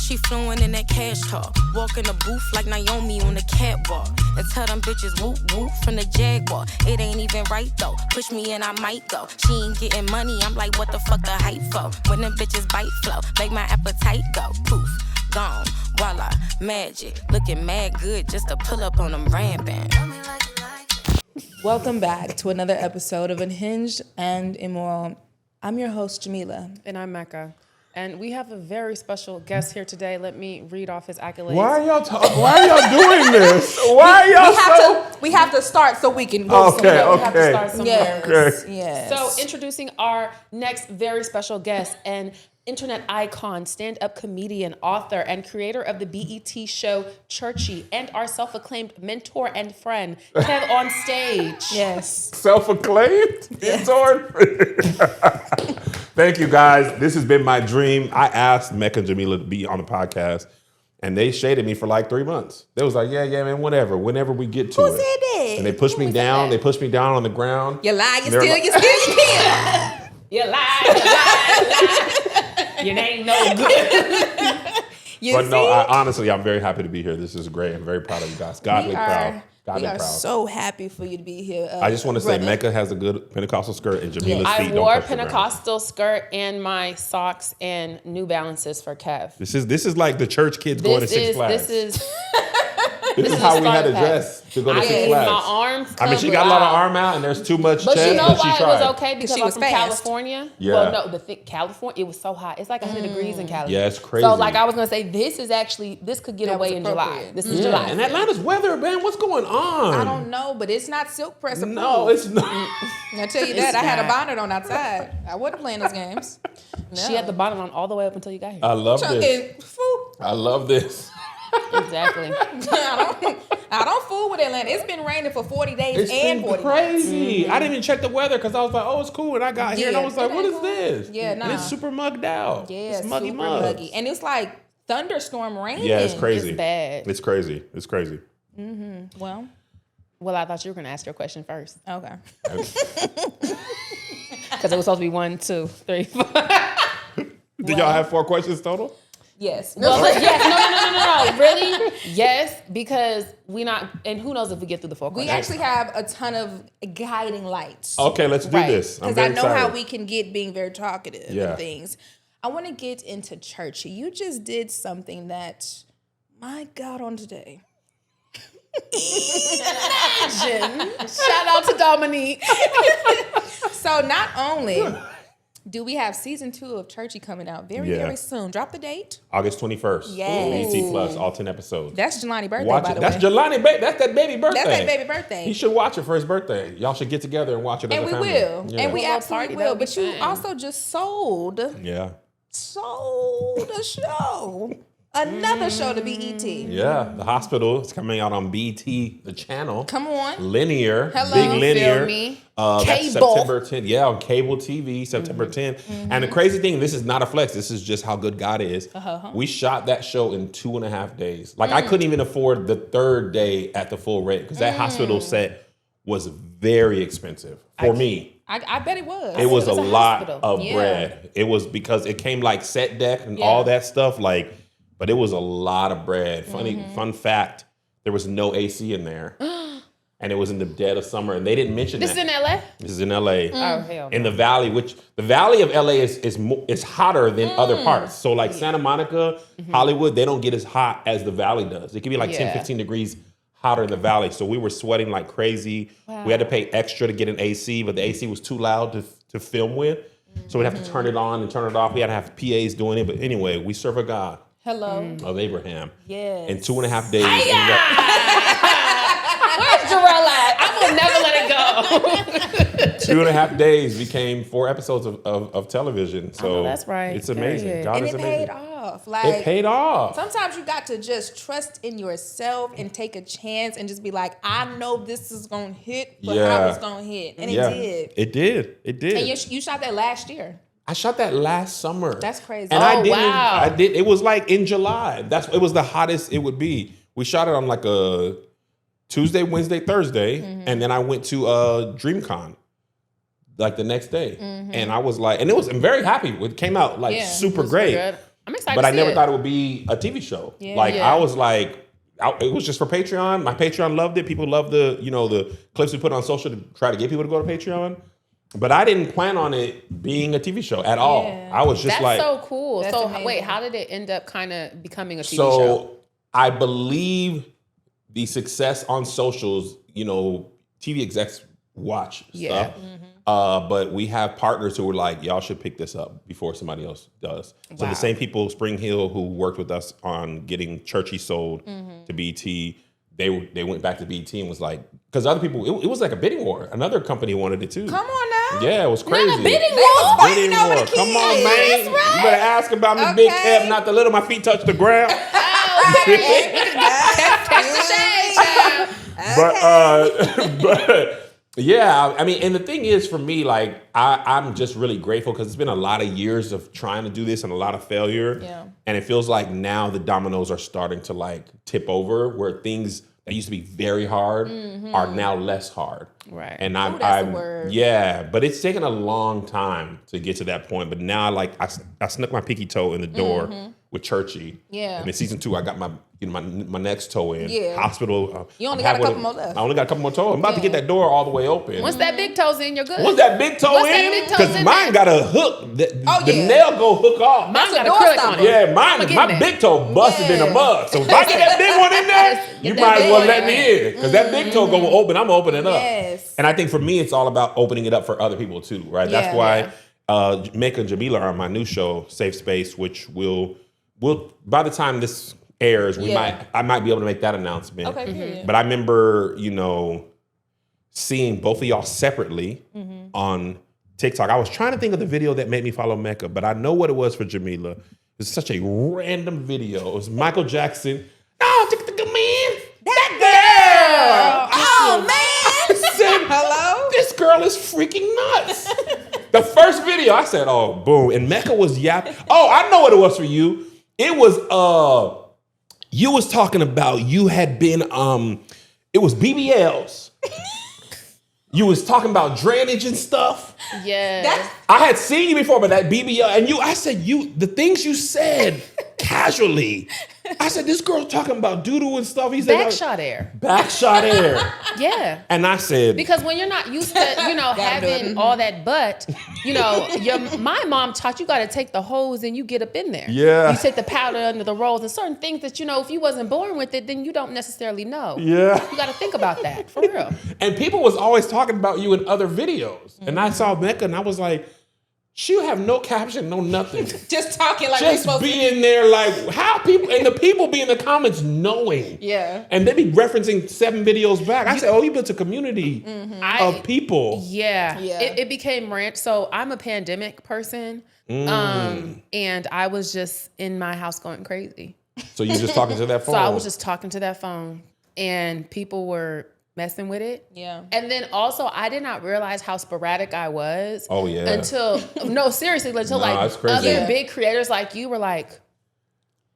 She fluent in that cash talk. Walk in the booth like Naomi on the catwalk. And tell them bitches whoop whoop from the Jaguar. It ain't even right though. Push me and I might go. She ain't getting money. I'm like, what the fuck the hype for? When them bitches bite flow, make my appetite go. Poof, gone, voila, magic. Looking mad good just to pull up on them rampant. Welcome back to another episode of Unhinged and Immoral. I'm your host, Jamila. And I'm Mecca. And we have a very special guest here today. Let me read off his accolades. Why are y'all doing this? Why are y'all We have to start so we can go somewhere. We have to start somewhere. Yes. So introducing our next very special guest and internet icon, stand-up comedian, author, and creator of the BET show Churchy, and our self-acclaimed mentor and friend, KevOnStage. Yes. Self-acclaimed? Mentor? Thank you, guys. This has been my dream. I asked Mecca and Jamila to be on the podcast, and they shaded me for like 3 months. They was like, yeah, man, whatever. Whenever we get to it. Who said that? And they pushed me down. They pushed me down on the ground. You lie, you steal, you kill. You lie. Your name no good. Honestly, I'm very happy to be here. This is great. I'm very proud of you guys. Godly proud. We are so happy for you to be here. I just want to say Mecca has a good Pentecostal skirt and Jamila's feet I don't wore a touch the ground. Pentecostal skirt and my socks and New Balances for Kev. This is like the church kids going to Six Flags. This is how we had to dress to go to Six Flags. My arms I mean, she got a lot of arm out and there's too much but chest, you know but she why it tried. was okay? Because she I'm was from fast. California. Yeah. Well, no, California, it was so hot. It's like 100 degrees in California. Yeah, it's crazy. So like I was going to say, this could get away in July. This is July. And Atlanta's weather, man, what's going on? I don't know, but it's not silk press approved. No, it's not. I tell you that. I had a bonnet on outside. I wasn't playing those games. No. She had the bonnet on all the way up until you got here. I love this. Fool. I love this. Exactly. I don't fool with Atlanta. It's been raining for 40 days It's and been 40 crazy. I didn't even check the weather because I was like, oh, it's cool. And I got here and I was like, what is this? Yeah, And it's super mugged out. Yeah, it's muggy super mug. muggy. And it's like thunderstorm rain. Yeah, it's crazy. It's bad. It's crazy. It's crazy. Well, I thought you were going to ask your question first. okay. Because it was supposed to be 1, 2, 3, 4. Did y'all have 4 questions total? Yes. Well, yes. No. Really? Yes, because and who knows if we get through the 4 We questions. actually have a ton of guiding lights. Okay, let's do this. I'm Because very I know excited. how we can get being very talkative Yeah. and things. I want to get into Churchy. You just did something that, my God, on today. Imagine. Shout out to Dominique. So not only do we have season 2 of Churchy coming out very soon. Drop the date. August 21st. Yes. BET Plus, all 10 episodes. That's Jelani's birthday, Watch by it. the That's way. Jelani baby. That's that baby birthday. That's that baby birthday. He should watch it for his birthday. Y'all should get together and watch it as And a we family. will. Yeah. And we little absolutely party, will. that'll be But you fun. also just sold Yeah. a show. Another show to BET. Yeah. The Hospital is coming out on BET, the channel. Come on. Linear. Hello. Big linear. Feel me? That's Cable. September 10th. Yeah, on cable TV, September 10th. And the crazy thing, this is not a flex. This is just how good God is. We shot that show in 2.5 days. Like, I couldn't even afford the 3rd day at the full rate because that hospital set was very expensive for me. I bet it was. It was a lot hospital. of bread. It was because it came like set deck and all that stuff. Like, but it was a lot of bread. Fun fact, there was no AC in there. And it was in the dead of summer. And they didn't mention This that. is in LA? This is in LA. Oh, hell. In the valley, which the valley of LA is hotter than other parts. So like Santa Monica, Hollywood, they don't get as hot as the valley does. It can be like 10, 15 degrees hotter in the valley. So we were sweating like crazy. Wow. We had to pay extra to get an AC, but the AC was too loud to film with. So we'd have to turn it on and turn it off. We had to have PAs doing it. But anyway, we serve a God Hello. of Abraham. Yes. In 2.5 days. Where's Jarrell at? I will never let it go. 2.5 days became 4 episodes of television. So that's right. It's amazing. Period. God And is it amazing. paid off. Like, It paid off. sometimes you got to just trust in yourself and take a chance and just be like, I know this is going to hit, but how it's going to hit. And it did. It did. It did. And you shot that last year. I shot that last summer. That's crazy. And Oh, wow. I did. It was like in July. It was the hottest it would be. We shot it on like a Tuesday, Wednesday, Thursday, and then I went to DreamCon like the next day, and I was like, and I'm very happy. It came out like super great. good. I'm excited. But to I see never it. thought it would be a TV show. Yeah. Like Yeah. I was like, it was just for Patreon. My Patreon loved it. People loved the clips we put on social to try to get people to go to Patreon. But I didn't plan on it being a TV show at all. Yeah. I was just That's like, so cool. That's so amazing. wait, how did it end up kind of becoming a TV so show? I believe the success on socials, TV execs watch Yeah. stuff. But we have partners who were like, y'all should pick this up before somebody else does. So Wow. the same people, Spring Hill, who worked with us on getting Churchy sold to BT, they went back to BT and was like, because other people, it was like a bidding war. Another company wanted it too. Come on now. Yeah, it was crazy. Not a bidding They was war. fighting over the Come on, kids. man. That's right. You better ask about me, Okay. big Kev, not the little. My feet touch the ground. Catch the shade, child. But yeah, I mean, and the thing is for me, like, I'm just really grateful because it's been a lot of years of trying to do this and a lot of failure. Yeah. And it feels like now the dominoes are starting to like tip over where things that used to be very hard are now less hard. Right. And that's a word. yeah, but it's taken a long time to get to that point. But now, like, I snuck my pinky toe in the door with Churchy. Yeah. And in season 2, I got my next toe in. Yeah. Hospital. You only I'm got a halfway couple more left. I only got a couple more toes. I'm about to get that door all the way open. Once that big toe's in, you're good. Once that big toe Once that in, big toe's because in mine there. got a hook. The yeah. nail go hook off. Mine got a a door acrylic stopper. on it. Yeah, I'ma get my in there. big toe busted in the Yeah. mud. So if I get that big one in there, you that might as big well one let in me in. Because that big toe gonna open, I'm gonna open it up. Yes. And I think for me, it's all about opening it up for other people too, right? That's Yeah, why Mecca and Jamila are on my new show, Safe Space, which will by the time this airs, I might be able to make that announcement. Okay, period. But I remember, seeing both of y'all separately on TikTok. I was trying to think of the video that made me follow Mecca, but I know what it was for Jamila. It's such a random video. It was Michael Jackson. Oh, man, that girl. Oh man! Said, Hello? this girl is freaking nuts. The first video, I said, oh, boom. And Mecca was yapping. Oh, I know what it was for you. It was, you was talking about you had been, it was BBLs. You was talking about drainage and stuff. Yeah. I had seen you before, but that BBL, and I said, the things you said casually. I said, this girl talking about doodle and stuff. He said, Backshot air. backshot air. Yeah. And I said, Because when you're not used to, having all that butt, my mom taught you got to take the hose and you get up in there. Yeah. You take the powder under the rolls and certain things that, if you wasn't born with it, then you don't necessarily know. yeah. You got to think about that, for real. And people was always talking about you in other videos. And I saw Mecca and I was like, she'll have no caption, no nothing. Just talking like we're Just supposed to. being there like, how people, and the people be in the comments knowing. Yeah. And they be referencing 7 videos back. I said, oh, you built a community of people. Yeah. Yeah. It became rant. So I'm a pandemic person. And I was just in my house going crazy. So you just talking to that phone. So I was just talking to that phone and people were messing with it. Yeah. And then also I did not realize how sporadic I was. Oh, yeah. Until seriously, until it's crazy. other Yeah. big creators like you were like,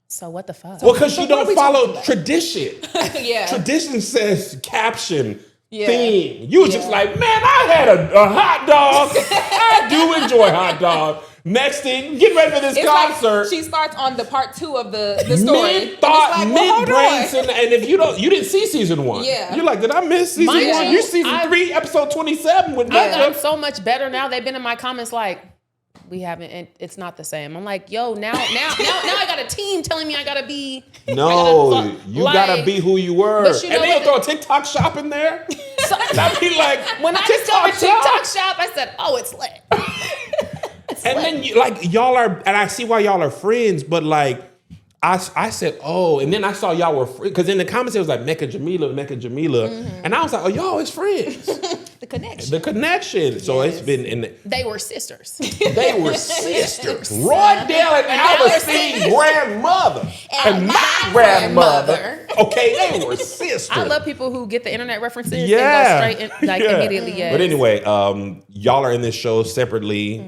so what the fuck? Well, because you what are don't we follow tradition. Yeah. Tradition says caption, Yeah. theme. You was just Yeah. like, man, I had a hot dog. I do enjoy hot dog. Next thing, get ready for this It's concert. like she starts on the part 2 of the story. Mid thought, And it's like, well, mid hold brains, on. and if you didn't see season 1, Yeah. you're like, did I miss season Mind 1? you, You season I- 3, episode 27 with I've Mecca. gotten so much better now. They've been in my comments like, we haven't, and it's not the same. I'm like, yo, now I got a team telling me I gotta be. No, you gotta like- be who you were. But you know And they'll what throw a TikTok shop in there. So, And I'd be like, when I discovered TikTok shop, I said, oh, it's lit. And then y'all are, and I see why y'all are friends, but like, I said, oh, and then I saw y'all were friends, because in the comments it was like Mecca Jamila, and I was like, oh, y'all is friends. The connection. The connection. So it's been They were sisters. they were sisters. Roy Dale and Albertine grandmother and my grandmother. Okay, they were sisters. I love people who get the internet references Yeah. and go straight in, Yeah. immediately. Yes. But anyway, y'all are in this show separately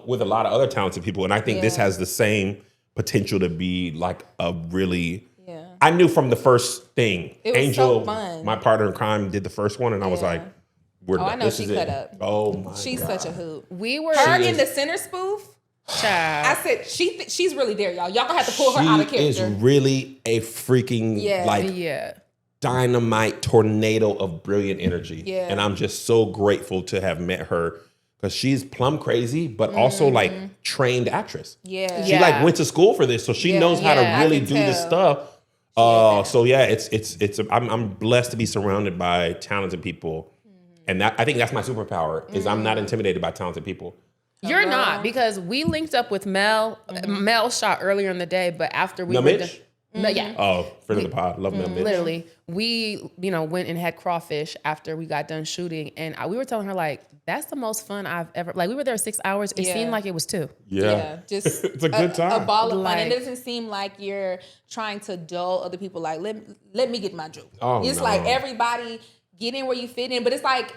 with a lot of other talented people, and I think this Yeah. has the same potential to be like a really. Yeah. I knew from the first thing. It was Angel, so fun. my partner in crime, did the first one, and I was Yeah. like, "We're Oh, I done. know This she is cut it." up. Oh my She's God. such a hoot. We were Her She in is. the center spoof. Child. I said she's really there, y'all. Y'all gonna have to pull her out of character. She is really a freaking dynamite tornado of brilliant energy. Yeah. And I'm just so grateful to have met her because she's plum crazy, but also like trained actress. Yeah. She like went to school for this, so she knows how to really do this stuff. So yeah, I'm blessed to be surrounded by talented people. And I think that's my superpower is I'm not intimidated by talented people. You're not, because we linked up with Mel. Mel shot earlier in the day, but after we were done, yeah. Oh, friend of the pod. Love Mel Mitch. Literally, we, went and had crawfish after we got done shooting. And we were telling her, like, that's the most fun I've ever, like, we were there 6 hours. It seemed like it was 2. Yeah. Just it's a good time. A ball of fun. It doesn't seem like you're trying to dull other people. Like, let me get my joke. It's like everybody get in where you fit in. But it's like,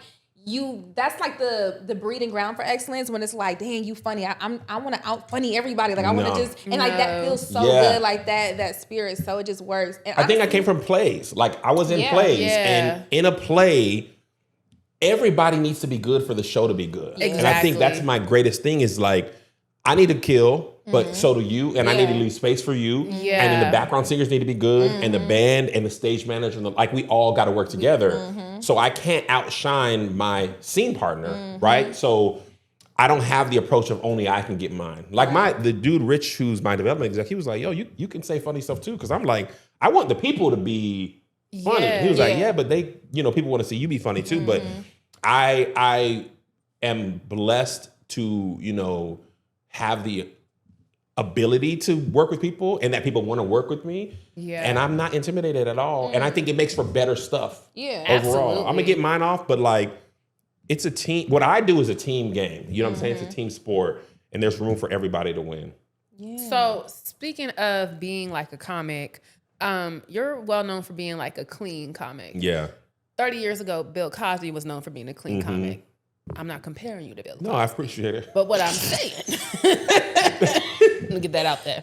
that's like the breeding ground for excellence when it's like, dang, you funny. I want to out funny everybody. Like I want to just, and like that feels so good, like that spirit. So it just works. And I think I came from plays. Like I was in plays, and in a play, everybody needs to be good for the show to be good. Exactly. And I think that's my greatest thing is like, I need to kill, but so do you, and I need to leave space for you. Yeah. And then the background singers need to be good, and the band and the stage manager, and like we all got to work together. So I can't outshine my scene partner, right? So I don't have the approach of only I can get mine. Like the dude Rich, who's my development exec, he was like, "Yo, you can say funny stuff too," because I'm like, I want the people to be funny. He was like, "Yeah, but they, people want to see you be funny too." But I am blessed to have the ability to work with people and that people want to work with me. Yeah. And I'm not intimidated at all. And I think it makes for better stuff. Yeah. Overall. Absolutely. I'm gonna get mine off, but like it's a team. What I do is a team game. You know what I'm saying? It's a team sport and there's room for everybody to win. Yeah. So speaking of being like a comic, you're well known for being like a clean comic. Yeah. 30 years ago, Bill Cosby was known for being a clean comic. I'm not comparing you to Bill Cosby. No, I appreciate it. But what I'm saying, let me get that out there.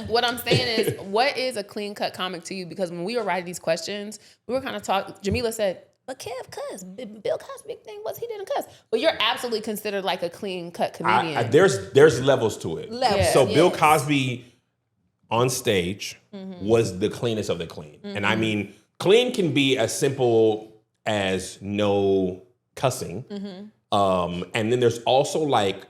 What I'm saying is, what is a clean cut comic to you? Because when we were writing these questions, we were kind of talking. Jamila said, but Kev cuss. Bill Cosby thing was he didn't cuss. But you're absolutely considered like a clean cut comedian. There's levels to it. Yeah. So Bill Cosby on stage was the cleanest of the clean. And I mean, clean can be as simple as no cussing. And then there's also like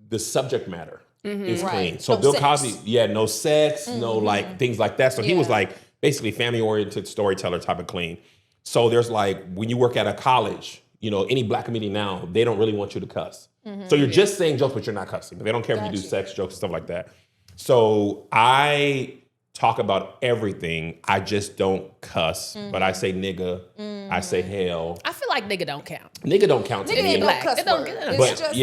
the subject matter is clean. So no Bill Cosby, no sex, no like things like that. So he was like basically family-oriented storyteller type of clean. So there's like, when you work at a college, any black comedian now, they don't really want you to cuss. So you're just saying jokes, but you're not cussing. But they don't care if you do sex jokes and stuff like that. So I talk about everything. I just don't cuss, but I say nigga, I say hell. I feel like nigga don't count. Nigga don't count to me. Nigga ain't no cuss word. It's just,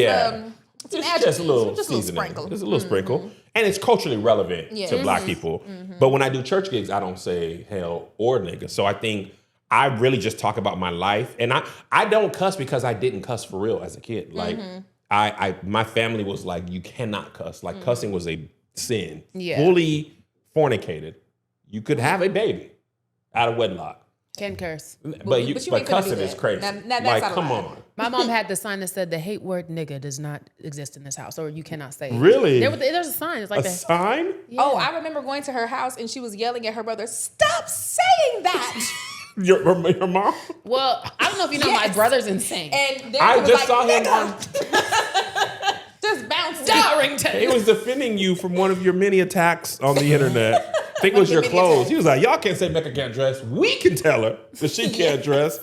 it's just a little sprinkle. Just a little sprinkle. And it's culturally relevant to black people. But when I do church gigs, I don't say hell or nigga. So I think I really just talk about my life. And I don't cuss because I didn't cuss for real as a kid. Like my family was like, you cannot cuss. Like cussing was a sin. Yeah. Fully fornicated. You could have a baby out of wedlock. Can curse. But cussing is crazy. Now like, come on. My mom had the sign that said the hate word nigga does not exist in this house, or you cannot say it. Really? There's a sign. It's like a sign? Yeah. Oh, I remember going to her house and she was yelling at her brother, stop saying that. Your mom? Well, I don't know if you know, my brother's insane. And I just saw him on... just bouncing. Darrington. He was defending you from one of your many attacks on the internet. I think it was your clothes. He was like, y'all can't say Mecca can't dress. We can tell her that she can't dress.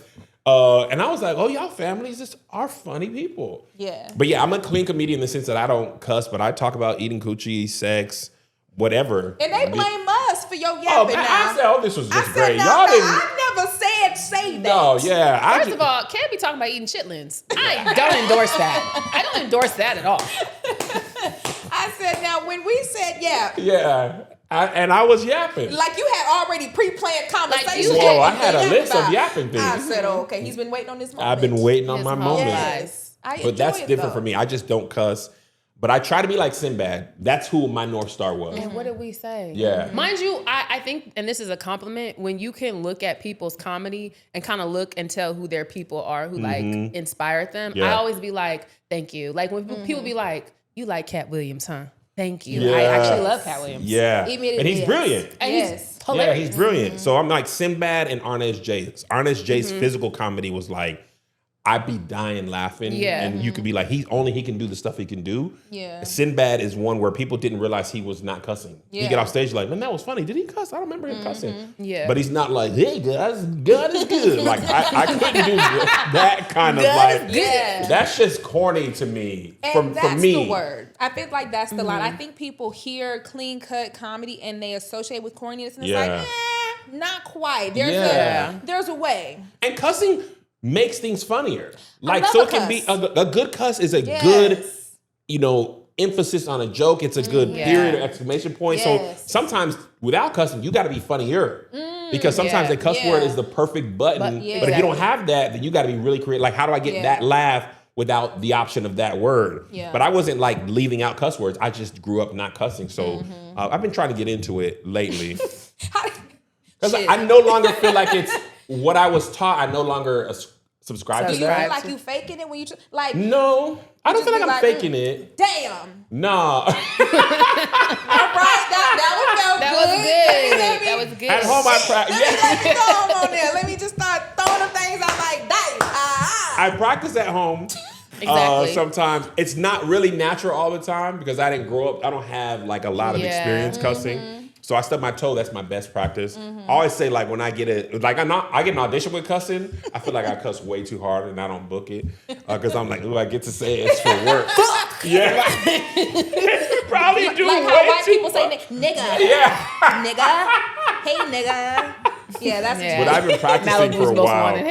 And I was like, oh, y'all families just are funny people. Yeah. But yeah, I'm a clean comedian in the sense that I don't cuss, but I talk about eating coochie, sex, whatever. And they blame us for your yapping now. I said, this was just great. Y'all didn't. I never say that. No, yeah. First of all, can't be talking about eating chitlins. I don't endorse that. I don't endorse that at all. I said, now, when we said yap. Yeah. I was yapping. Like you had already pre-planned conversations. I had a list of yapping things. I said, okay, he's been waiting on this moment. I've been waiting on my moment. Yes. But that's different for me. I just don't cuss. But I try to be like Sinbad. That's who my North Star was. And what did we say? Yeah. Mind you, I think, and this is a compliment, when you can look at people's comedy and kind of look and tell who their people are, who like inspired them. Yeah. I always be like, thank you. Like when people be like, you like Cat Williams, huh? Thank you. Yeah. I actually love Cat Williams. Yeah. Immediately, And he's yes. brilliant. And Yes. he's hilarious. Yeah, he's brilliant. So I'm like Sinbad and Arnez J's. Arnez J's physical comedy was like, I'd be dying laughing. Yeah. And you could be like, he can do the stuff he can do. Yeah. Sinbad is one where people didn't realize he was not cussing. Yeah. He get off stage like, man, that was funny. Did he cuss? I don't remember him cussing. Yeah. But he's not like, hey guys, God is good. Like I couldn't do that kind of like. Yeah. That's just corny to me. And For that's me. the word. I feel like that's the line. I think people hear clean cut comedy and they associate with corniness, and it's like, not quite. There's a way. And cussing makes things funnier. Like, love so a it can be cuss. a good cuss is a good, emphasis on a joke. It's a good period or exclamation point. Yes. So sometimes without cussing, you got to be funnier. Because sometimes the cuss word is the perfect button. But if you don't have that, then you got to be really creative. Like, how do I get that laugh without the option of that word? Yeah. But I wasn't like leaving out cuss words. I just grew up not cussing. So I've been trying to get into it lately. Because I no longer feel like it's what I was taught. I no longer subscribe to Do you that. feel like you faking it when you like? No, I don't feel like I'm faking it. Damn. Nah. All right, that was good. That was good. At home, I practice. Let me go on there. Let me just start throwing them things out like that. I practice at home. Exactly. Sometimes it's not really natural all the time because I didn't grow up. I don't have like a lot of experience cussing. So I stub my toe. That's my best practice. I always say like when I get I get an audition with cussing, I feel like I cuss way too hard and I don't book it because I'm like, ooh, I get to say it's for work. Yeah, probably do Like way how white too people say much. nigga. Yeah, Nigga. Hey nigga. Yeah, that's but I've been practicing for a while.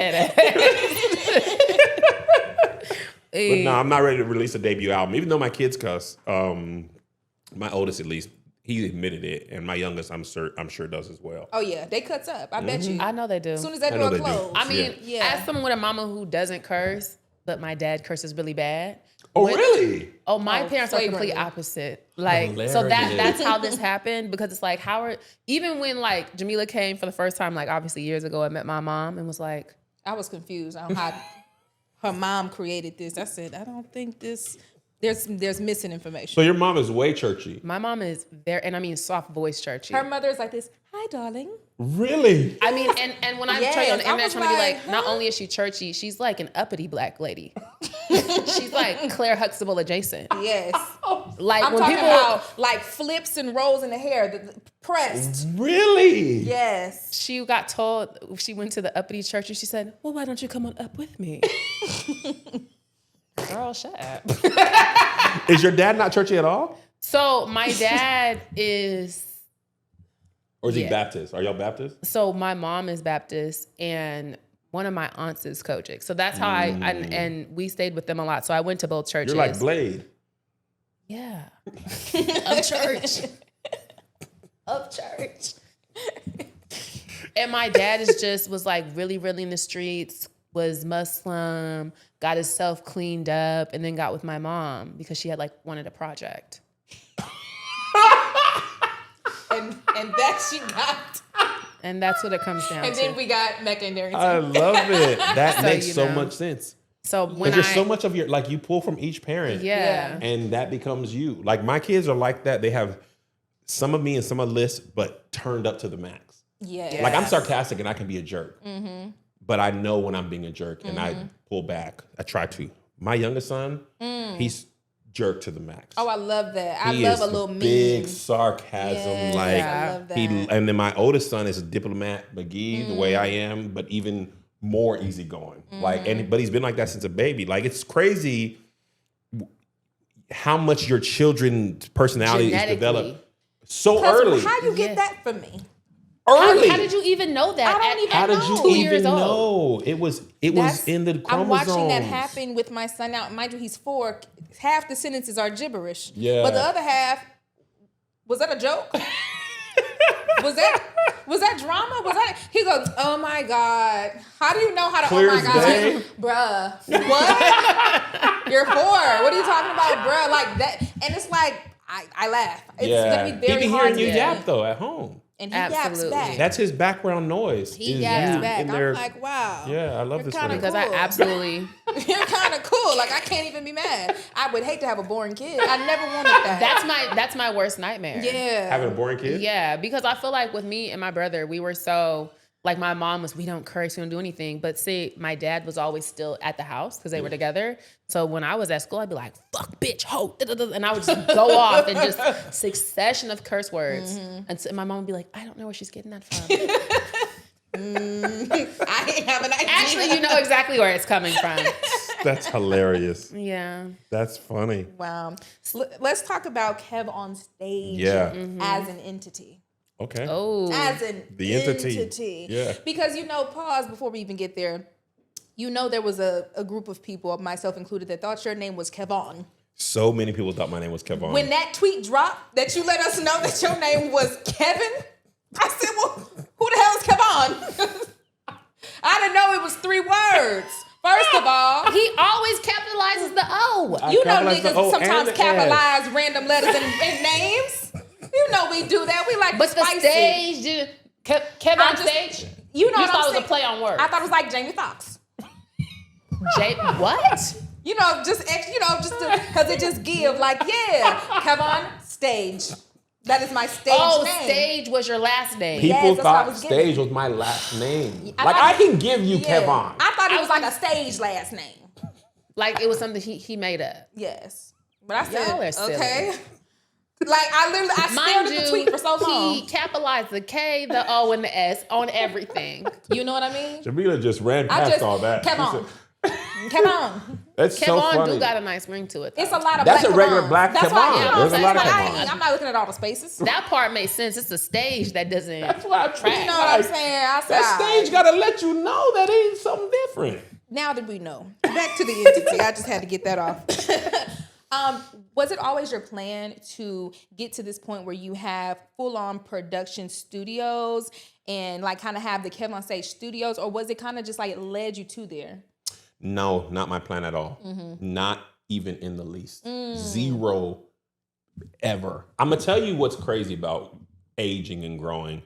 But no, I'm not ready to release a debut album, even though my kids cuss. My oldest, at least, he admitted it, and my youngest, I'm sure does as well. Oh yeah, they cuts up. I bet you. I know they do. As soon as that I know door they do. closed. I mean, Yeah. as someone with a mama who doesn't curse, but my dad curses really bad. Oh, really? Oh, my Oh, parents are complete flagrantly. opposite. Like, so that's how this happened, because it's like, even when like Jamila came for the first time, like obviously years ago, I met my mom and was like, I was confused on how her mom created this. I said, I don't think this. There's missing information. So your mom is way churchy. my mom is very, and I mean soft voice churchy. Her mother is like this. Hi, darling. Really? I mean, and when I'm Yes, trying on the I internet was trying to be like, like, not only is she churchy, she's like an uppity black lady. She's like Claire Huxtable adjacent. Yes. Like I'm when talking people, about like flips and rolls in the hair, pressed. Really? Yes. she got told, she went to the uppity church and she said, well, why don't you come on up with me? Girl, shut up. Is your dad not churchy at all? So my dad is, Or is he Yeah. Baptist? Are y'all Baptist? so my mom is Baptist and one of my aunts is Kojic. So that's how and we stayed with them a lot. So I went to both churches. You're like Blade. Yeah. Of church. Of church. And my dad was like really, really in the streets, was Muslim, got himself cleaned up, and then got with my mom because she had like wanted a project. And that she got. And that's what it comes down And to. then we got Mecca and Darrington. I love it. That So, makes you so know. much sense. So when Because there's so much of your, like you pull from each parent. yeah. And that becomes you. Like my kids are like that. They have some of me and some of Liz, but turned up to the max. Yeah. Like I'm sarcastic and I can be a jerk. But I know when I'm being a jerk and I pull back. I try to. My youngest son, he's jerk to the max. Oh, I love that. I He love is a little big meme. sarcasm. Yes, like I love that. and then my oldest son is a diplomat McGee, the way I am, but even more easygoing. Like, but he's been like that since a baby. Like, it's crazy how much your children's personality is developed so early. How you get that from me? Early. How did you even know that? I don't even How did know. you 2 even years old. know? It was in the chromosomes. I'm watching that happen with my son now. Mind you, he's 4. Half the sentences are gibberish. Yeah. But the other half, was that a joke? was that drama? Was that? He goes, oh my God. How do you know how to, Clear oh my as God. day. Bruh. What? You're 4. What are you talking about, bruh? Like that. And it's like, I laugh. It's gonna be very he be hard hearing you to yap though at home. And he yaps back. That's his background noise. He yaps back. I'm like, wow. Yeah, I love this for him. Because I absolutely. You're kind of cool. Like, I can't even be mad. I would hate to have a boring kid. I never wanted that. That's my worst nightmare. Yeah. Having a boring kid? Yeah, because I feel like with me and my brother, we were so, like my mom was, we don't curse, we don't do anything. But see, my dad was always still at the house because they were together. So when I was at school, I'd be like, fuck, bitch, ho, and I would just go off and just succession of curse words. And so my mom would be like, I don't know where she's getting that from. I ain't have an idea. Actually, you know exactly where it's coming from. That's hilarious. Yeah. That's funny. Wow. So let's talk about KevOnStage as an entity. Okay. Oh. As an the entity. Yeah. Because, pause before we even get there. There was a group of people, myself included, that thought your name was Kevon. So many people thought my name was Kevon. When that tweet dropped that you let us know that your name was Kevin, I said, well, who the hell is Kevon? I didn't know it was 3 words. First of all, he always capitalizes the O. Niggas sometimes capitalize random letters in names. We do that. We like but spicy. The stage, KevOnStage. You thought it was a play on words. I thought it was like Jamie Foxx. What? Just because it just give KevOnStage. That is my stage name. Stage was your last name. People thought Stage was my last name. I can give you Kevon. I thought it was like a stage last name. Like it was something he made up. Yes. But I said, silly. okay. Like I stared at the tweet for so long. He capitalized the K, the O, and the S on everything. You know what I mean? Jamila just ran past all that. Kevon. That's so funny. Kevon do got a nice ring to it, though. It's a lot of That's black a regular Kevons. black That's Kevon. why, There's a lot of Kevon. I'm not looking at all the spaces. That part makes sense. It's the stage that doesn't. That's why I track. You know what I'm saying? That stage got to let you know that ain't something different. Now that we know. Back to the entity. I just had to get that off. Was it always your plan to get to this point where you have full-on production studios and like kind of have the KevOnStage studios, or was it kind of just like it led you to there? No, not my plan at all. Not even in the least. Zero ever. I'm going to tell you what's crazy about aging and growing.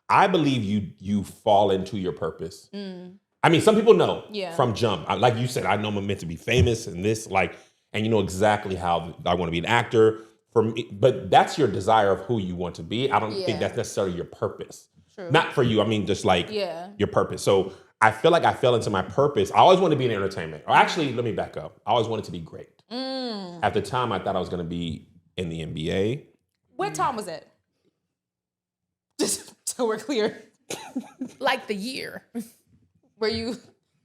I believe you fall into your purpose. I mean, some people know from jump. Like you said, I know I'm meant to be famous and this, and you know exactly how I want to be an actor. For me, but that's your desire of who you want to be. I don't think that's necessarily your purpose. True. Not for you. I mean, just like your purpose. So I feel like I fell into my purpose. I always wanted to be in entertainment. Or actually, let me back up. I always wanted to be great. At the time, I thought I was going to be in the NBA. What time was that? Just so we're clear. Like the year. Were you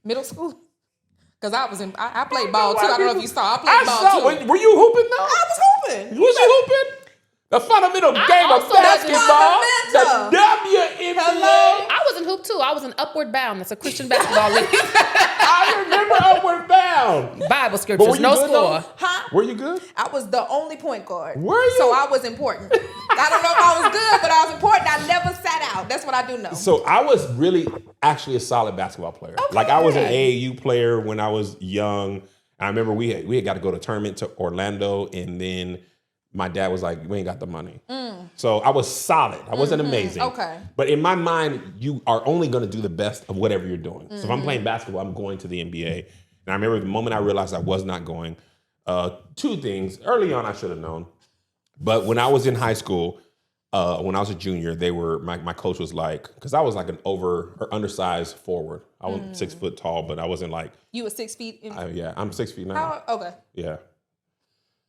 middle school? Because I played ball too. I don't know if you saw. I played ball too. Were you hooping though? I was hooping. Was you hooping? The fundamental game of basketball. The WNBA. I was in hoop too. I was in Upward Bound. That's a Christian basketball league. I remember Upward Bound. Bible scriptures, no score. Huh? Were you good? I was the only point guard. Were you? So I was important. I don't know if I was good, but I was important. I never sat out. That's what I do know. So I was really actually a solid basketball player. Okay. Like I was an AAU player when I was young. I remember we had got to go to a tournament to Orlando, and then my dad was like, we ain't got the money. So I was solid. I wasn't amazing. Okay. But in my mind, you are only going to do the best of whatever you're doing. So if I'm playing basketball, I'm going to the NBA. And I remember the moment I realized I was not going, 2 things. Early on, I should have known. But when I was in high school, when I was a junior, my coach was like, because I was like an undersized forward. I was 6 foot tall, but I wasn't like. You were 6 feet? Yeah, I'm 6 feet now. Okay. Yeah.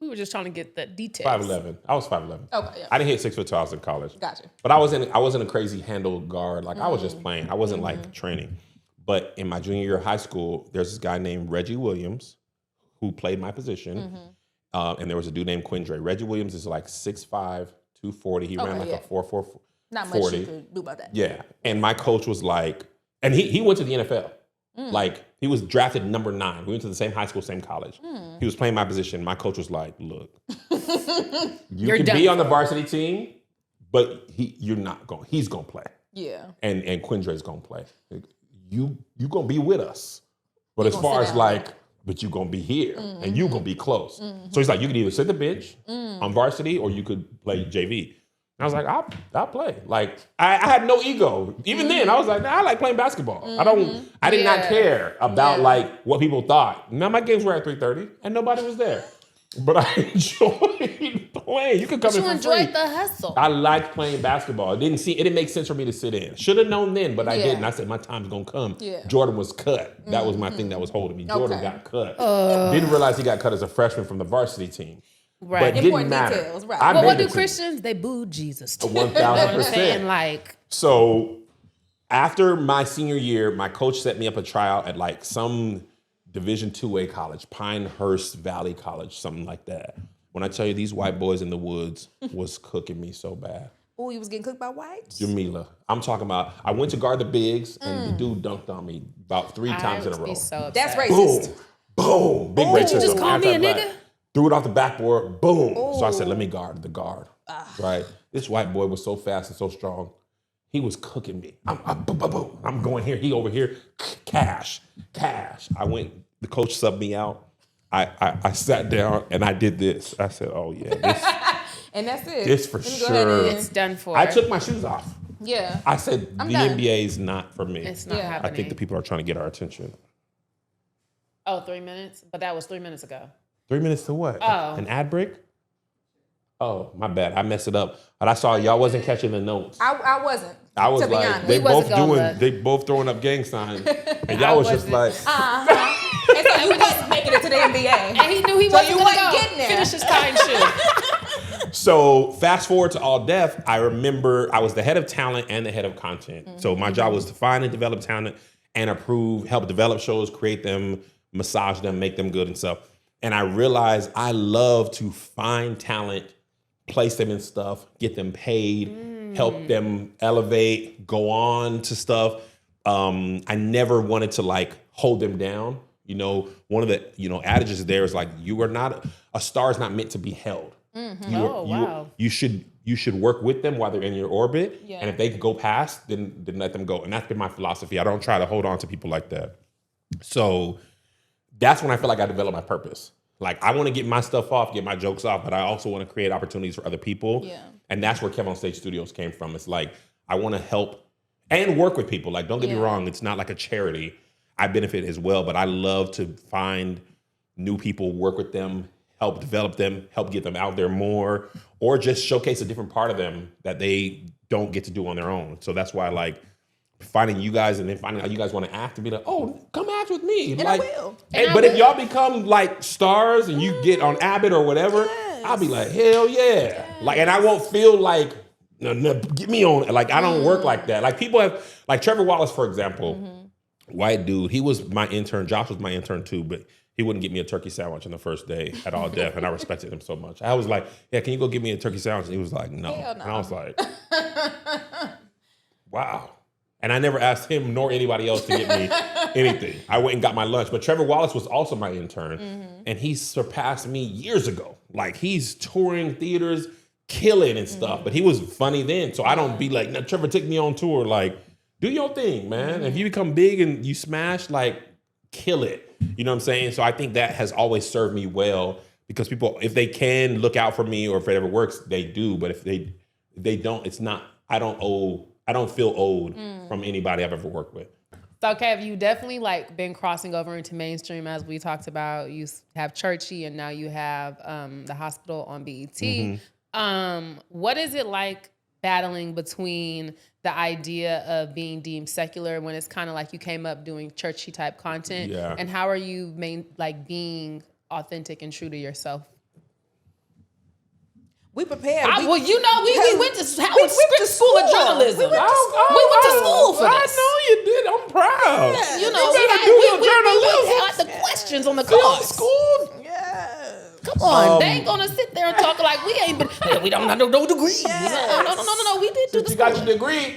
We were just trying to get the details. 5'11". I was 5'11". Okay, yeah. I didn't hit 6 foot tall in college. Gotcha. But I wasn't a crazy handle guard. Like I was just playing. I wasn't like training. But in my junior year of high school, there's this guy named Reggie Williams who played my position. And there was a dude named Quindre. Reggie Williams is like 6'5", 240. He ran like a 4.40. Not much you could do about that. Yeah. And my coach was like, and he went to the NFL. Like he was drafted number 9. We went to the same high school, same college. He was playing my position. My coach was like, look, you can be on the varsity team, but you're not going. He's going to play. Yeah. And Quindre's going to play. You going to be with us. But as far as like but you're going to be here and you're going to be close. So he's like, you could either sit the bench on varsity or you could play JV. And I was like, I'll play. Like, I had no ego. Even then, I was like, nah, I like playing basketball. I did not care about like what people thought. None of my games were at 3:30 and nobody was there. But I enjoyed playing. You could come in for free. You enjoyed the hustle. I liked playing basketball. It didn't make sense for me to sit in. Should have known then, but I didn't. I said my time's gonna come. Yeah. Jordan was cut. That was my thing that was holding me. Jordan got cut. Didn't realize he got cut as a freshman from the varsity team. Right. But didn't matter. Details, right. But what do Christians? They boo Jesus. 1,000%. Like, so after my senior year, my coach set me up a tryout at like some Division IIA college, Pinehurst Valley College, something like that. When I tell you these white boys in the woods was cooking me so bad. Oh, you was getting cooked by whites? Jamila. I'm talking about, I went to guard the bigs and the dude dunked on me about 3 times in a row. So that's racist. Boom. Big racism. Did you just call me a nigga? Threw it off the backboard. Boom. Ooh. So I said, let me guard the guard. Right. This white boy was so fast and so strong. He was cooking me. I'm going here. He over here. Cash. I went. The coach subbed me out. I sat down and I did this. I said, oh yeah. This, and that's it. This for sure. It's done for. I took my shoes off. Yeah. I said, I'm the done. NBA is not for me. It's not happening. I think the people are trying to get our attention. Oh, 3 minutes? But that was 3 minutes ago. 3 minutes to what? Oh. An ad break? Oh, my bad. I messed it up. But I saw y'all wasn't catching the notes. I wasn't. I was to be like, honest. they both throwing up gang signs. And y'all was just like, And so you wasn't making it to the NBA. And he knew he wasn't going to getting there. Finish his tie and shoe. So fast forward to All Def, I remember I was the head of talent and the head of content. So my job was to find and develop talent and help develop shows, create them, massage them, make them good and stuff. And I realized I love to find talent, place them in stuff, get them paid, help them elevate, go on to stuff. I never wanted to like hold them down. You know, one of the, adages there is like, a star is not meant to be held. You should work with them while they're in your orbit. Yeah. And if they go past, then let them go. And that's been my philosophy. I don't try to hold on to people like that. So that's when I feel like I developed my purpose. Like, I want to get my stuff off, get my jokes off, but I also want to create opportunities for other people. Yeah. And that's where KevOnStage Studios came from. It's like, I want to help and work with people. Like, don't get me wrong. It's not like a charity. I benefit as well, but I love to find new people, work with them, help develop them, help get them out there more, or just showcase a different part of them that they don't get to do on their own. So that's why I like finding you guys and then finding out you guys want to act and be like, oh, come act with me. And like, I will. But if y'all become like stars and you get on Abbott or whatever, I'll be like, hell yeah. Yes. Like, and I won't feel like, no, get me on. Like, I don't work like that. Like, people have, like Trevor Wallace, for example, white dude, he was my intern. Josh was my intern too, but he wouldn't get me a turkey sandwich on the first day at All Def, and I respected him so much. I was like, yeah, can you go get me a turkey sandwich? And he was like, no. And I was like, wow. And I never asked him nor anybody else to get me anything. I went and got my lunch. But Trevor Wallace was also my intern, and he surpassed me years ago. Like, he's touring theaters, killing and stuff, but he was funny then. So I don't be like, no, Trevor, take me on tour. Like, do your thing, man. If you become big and you smash, like, kill it. You know what I'm saying? So I think that has always served me well, because people, if they can look out for me or if it ever works, they do. But if they don't, it's not, I don't feel owed from anybody I've ever worked with. So, Kev, you definitely like been crossing over into mainstream, as we talked about. You have Churchy, and now you have the hospital on BET. What is it like battling between the idea of being deemed secular when it's kind of like you came up doing churchy type content, and how are you being authentic and true to yourself? We prepared. We went to school of journalism. We went to school for this. I know you did. I'm proud. Yeah. You better do your journalism. We had the questions on the cards. School. Yeah. Come on, they ain't gonna sit there and talk like we ain't been. We don't have no degrees. No. We did do the. You got your degree.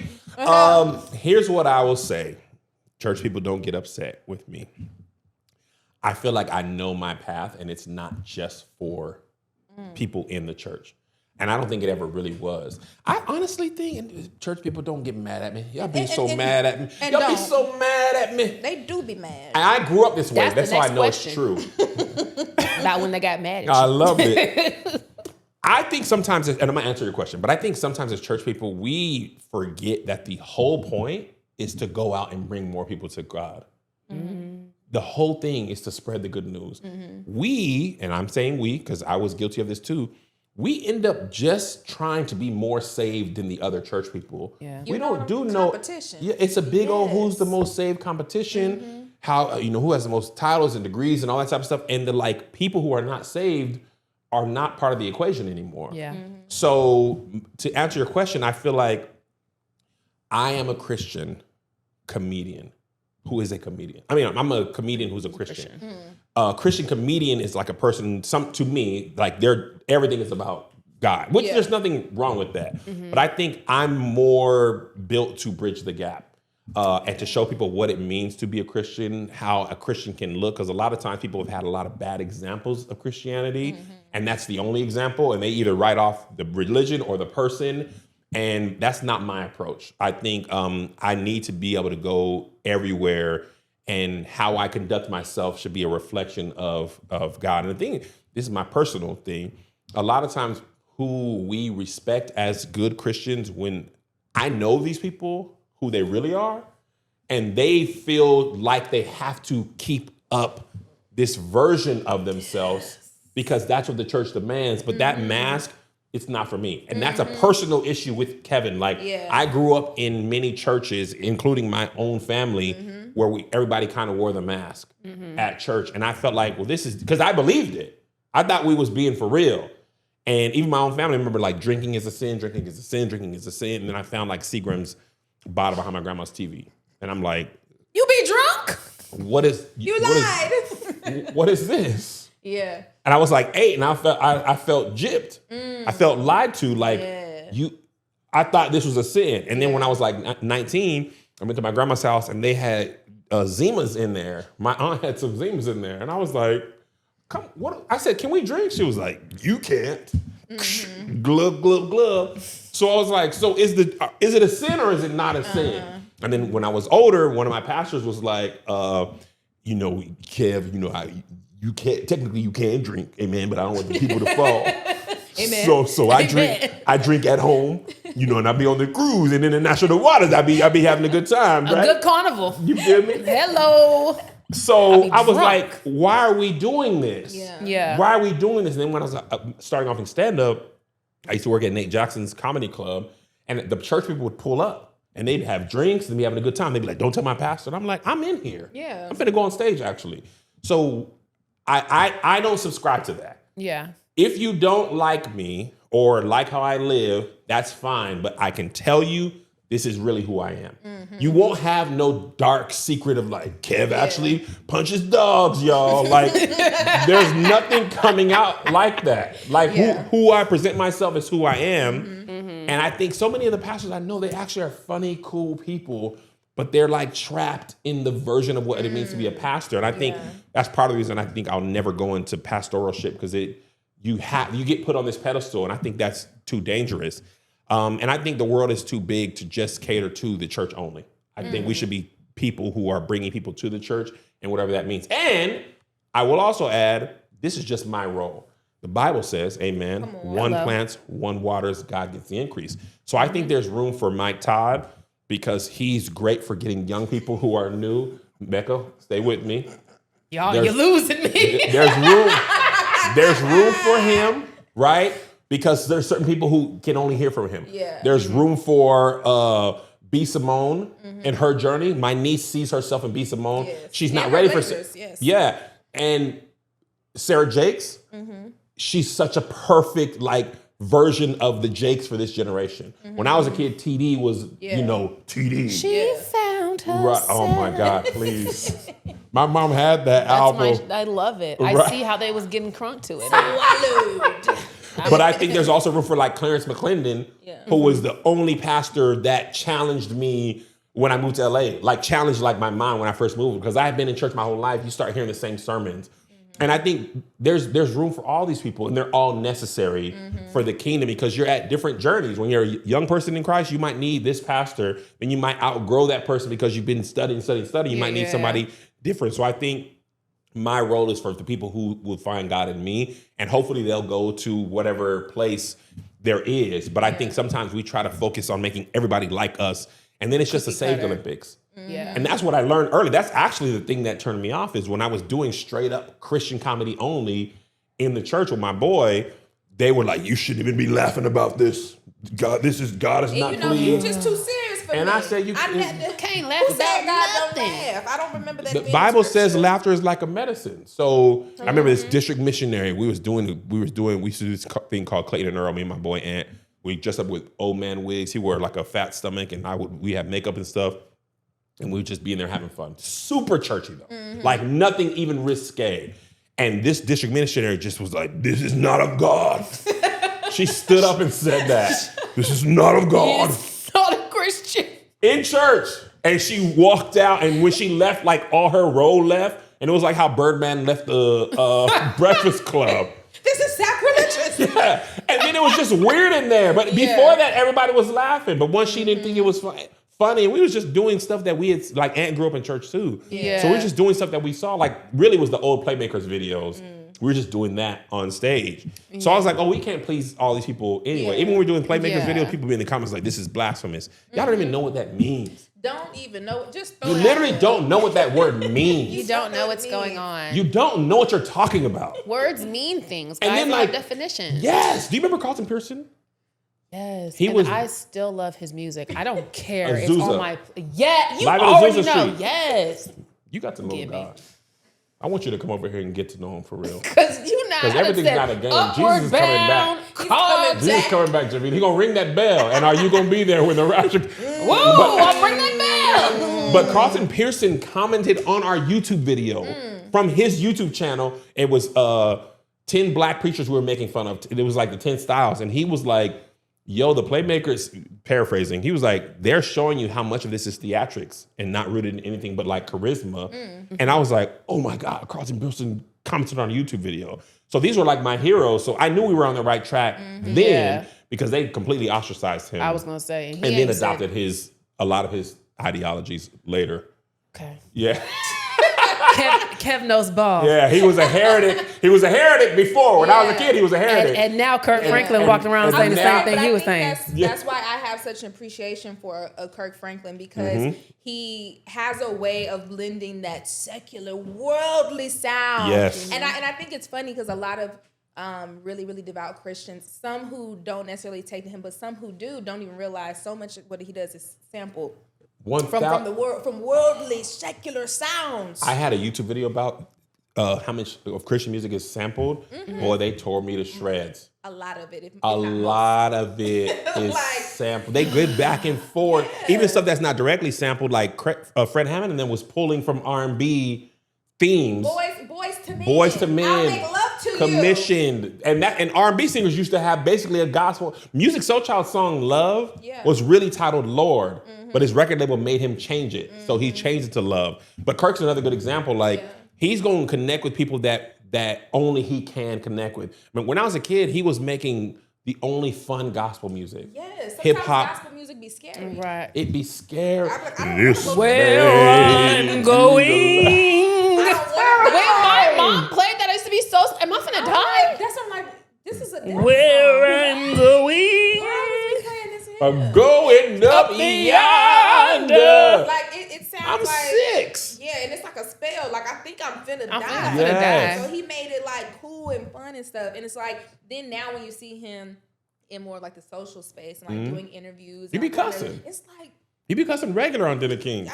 Here's what I will say. Church people, don't get upset with me. I feel like I know my path, and it's not just for people in the church. And I don't think it ever really was. I honestly think, and church people don't get mad at me. Y'all be so mad at me. Y'all be so mad at me. They do be mad. And I grew up this way. That's That's the how I next know question. it's true. About when they got mad at you. I love it. I think sometimes, and I'm going to answer your question, but I think sometimes as church people, we forget that the whole point is to go out and bring more people to God. Mm-hmm. The whole thing is to spread the good news. Mm-hmm. We, and I'm saying we, because I was guilty of this too, we end up just trying to be more saved than the other church people. Yeah. We don't do no competition. Yeah, it's a big old who's the most saved competition. Mm-hmm. How, who has the most titles and degrees and all that type of stuff. And the people who are not saved are not part of the equation anymore. Yeah. Mm-hmm. So to answer your question, I feel like I am a Christian comedian who is a comedian. I mean, I'm a comedian who's a Christian. Christian comedian is like a person, to me, like everything is about God, which there's nothing wrong with that. Mm-hmm. But I think I'm more built to bridge the gap and to show people what it means to be a Christian, how a Christian can look. Because a lot of times people have had a lot of bad examples of Christianity, and that's the only example. And they either write off the religion or the person. And that's not my approach. I think I need to be able to go everywhere, and how I conduct myself should be a reflection of God. And the thing, this is my personal thing, a lot of times who we respect as good Christians, when I know these people, who they really are, and they feel like they have to keep up this version of themselves because that's what the church demands. But that mask, it's not for me. And that's a personal issue with Kevin. Like, I grew up in many churches, including my own family, where everybody kind of wore the mask at church. And I felt like, well, this is, because I believed it. I thought we was being for real. And even my own family, I remember like drinking is a sin, drinking is a sin, drinking is a sin. And then I found like Seagram's bottle behind my grandma's TV. And I'm like, you be drunk? What is, you lied. What is this? Yeah. And I was like 8, and I felt gypped. I felt lied to. Like, I thought this was a sin. And then when I was like 19, I went to my grandma's house, and they had Zimas in there. My aunt had some Zimas in there. And I was like, come, what? I said, can we drink? She was like, you can't. Glub, glub, glub. So I was like, so is it a sin or is it not a sin? And then when I was older, one of my pastors was like, Kev, you can't, technically you can drink, amen, but I don't want the people to fall. Amen. So I drink at home, and I be on the cruise in international waters. I be having a good time, right? A good carnival. You feel me? Hello. So I was like, why are we doing this? Yeah. Why are we doing this? And then when I was starting off in stand-up, I used to work at Nate Jackson's comedy club, and the church people would pull up, and they'd have drinks, and be having a good time. They'd be like, don't tell my pastor. And I'm like, I'm in here. Yeah. I'm finna go on stage, actually. So I don't subscribe to that. Yeah. If you don't like me or like how I live, that's fine. But I can tell you, this is really who I am. Mm-hmm. You won't have no dark secret of like, Kev actually punches dogs, y'all. Like, there's nothing coming out like that. Like, who I present myself as who I am. Mm-hmm. And I think so many of the pastors I know, they actually are funny, cool people, but they're like trapped in the version of what it means to be a pastor. And I think that's part of the reason I think I'll never go into pastoralship, because you get put on this pedestal, and I think that's too dangerous. And I think the world is too big to just cater to the church only. I think we should be people who are bringing people to the church, and whatever that means. And I will also add, this is just my role. The Bible says, amen, one plants, one waters, God gets the increase. So I think there's room for Mike Todd, because he's great for getting young people who are new. Mecca, stay with me. Y'all, you're losing me. There's room for him, right? Because there's certain people who can only hear from him. Yeah. There's room for B. Simone and her journey. My niece sees herself in B. Simone. Yes. She's not ready for it. Yeah. And Sarah Jakes, she's such a perfect version of the Jakes for this generation. When I was a kid, TD was, TD. She found herself. Right. Oh my God, please. My mom had that album. I love it. Right. I see how they was getting crunk to it. But I think there's also room for like Clarence McClendon, who was the only pastor that challenged me when I moved to LA, challenged my mind when I first moved, because I had been in church my whole life. You start hearing the same sermons. And I think there's room for all these people, and they're all necessary for the kingdom because you're at different journeys. When you're a young person in Christ, you might need this pastor, and you might outgrow that person because you've been studying. You might need somebody different. So I think my role is for the people who will find God in me, and hopefully they'll go to whatever place there is. But I think sometimes we try to focus on making everybody like us, and then it's just a saved Olympics. Yeah. And that's what I learned early. That's actually the thing that turned me off is when I was doing straight up Christian comedy only in the church with my boy, they were like, you shouldn't even be laughing about this. God is not pleased. You're just too serious for me. And I said, you can't laugh Who about said God nothing. don't laugh? I don't remember that. The Bible says laughter is like a medicine. So I remember this district missionary. We used to do this thing called Clayton and Earl, me and my boy Ant. We dressed up with old man wigs. He wore like a fat stomach, and we had makeup and stuff. And we would just be in there having fun. Super churchy though. Like nothing even risque. And this district missionary just was like, this is not of God. She stood up and said that. This is not of God. He's not a Christian. In church. And she walked out, and when she left, like all her row left. And it was like how Birdman left the Breakfast Club. This is sacrilegious. Yeah. And then it was just weird in there. But before that, everybody was laughing. But once she didn't think it was funny, and we was just doing stuff that we had, like Aunt grew up in church too. Yeah. So we were just doing stuff that we saw, like really was the old Playmakers videos. We were just doing that on stage. So I was like, oh, we can't please all these people anyway. Even when we're doing Playmakers videos, people be in the comments like, this is blasphemous. Y'all don't even know what that means. Don't even know. Just throw You literally don't know what that word means. You don't know what's going on. You don't know what you're talking about. Words mean things. Guys, And then, have like, definitions. Yes. Do you remember Carlton Pearson? Yes. I still love his music. I don't care. It's Azusa. on my... Yeah, you Live at already Azusa know. Street. Yes. You got to know Give me. God. I want you to come over here and get to know him for real. Because you know, Because everything's not a game. Jesus is coming back. Jesus is coming back, Jamila. He's going to ring that bell. And are you going to be there when the rapture... Whoa, I'll ring that bell. But Carlton Pearson commented on our YouTube video from his YouTube channel. It was 10 black preachers we were making fun of. It was like the 10 styles. And he was like, yo, the Playmakers, paraphrasing, he was like, they're showing you how much of this is theatrics and not rooted in anything but like charisma. And I was like, oh my God, Carlton Pearson commented on a YouTube video. So these were like my heroes. So I knew we were on the right track then because they completely ostracized him. I was going to say. And then adopted a lot of his ideologies later. Okay. Yeah. Kev knows ball. Yeah, he was a heretic. He was a heretic before. When I was a kid, he was a heretic. And now Kirk Franklin walking around saying the same thing he was saying. That's why I have such an appreciation for Kirk Franklin because he has a way of blending that secular, worldly sound. Yes. And I think it's funny because a lot of really, really devout Christians, some who don't necessarily take to him, but some who do, don't even realize so much of what he does is sampled from worldly secular sounds. I had a YouTube video about how much of Christian music is sampled. Boy, they tore me to shreds. A lot of it. A lot of it is sampled. They go back and forth. Even stuff that's not directly sampled, like Fred Hammond and them was pulling from R&B themes. Boys to Men. I'll make love to commissioned. you. And R&B singers used to have basically a gospel. Music Soul Child song Love was really titled Lord, but his record label made him change it. So he changed it to Love. But Kirk's another good example. Like he's going to connect with people that only he can connect with. But when I was a kid, he was making the only fun gospel music. Yes. Hip hop. Gospel music be scary. Right. It be scary. Where I'm going. My mom played that. I used to be so. Am I finna die? That's what I'm like. This is a death Where song. I'm going. I'm going up yonder. Like it sounds I'm like 6. Yeah, and it's like a spell. Like I think I'm finna die. Yes. So he made it like cool and fun and stuff. And it's like then now when you see him in more like the social space and like doing interviews, He be cussing. It's like He be cussing regular on Dinner Kings.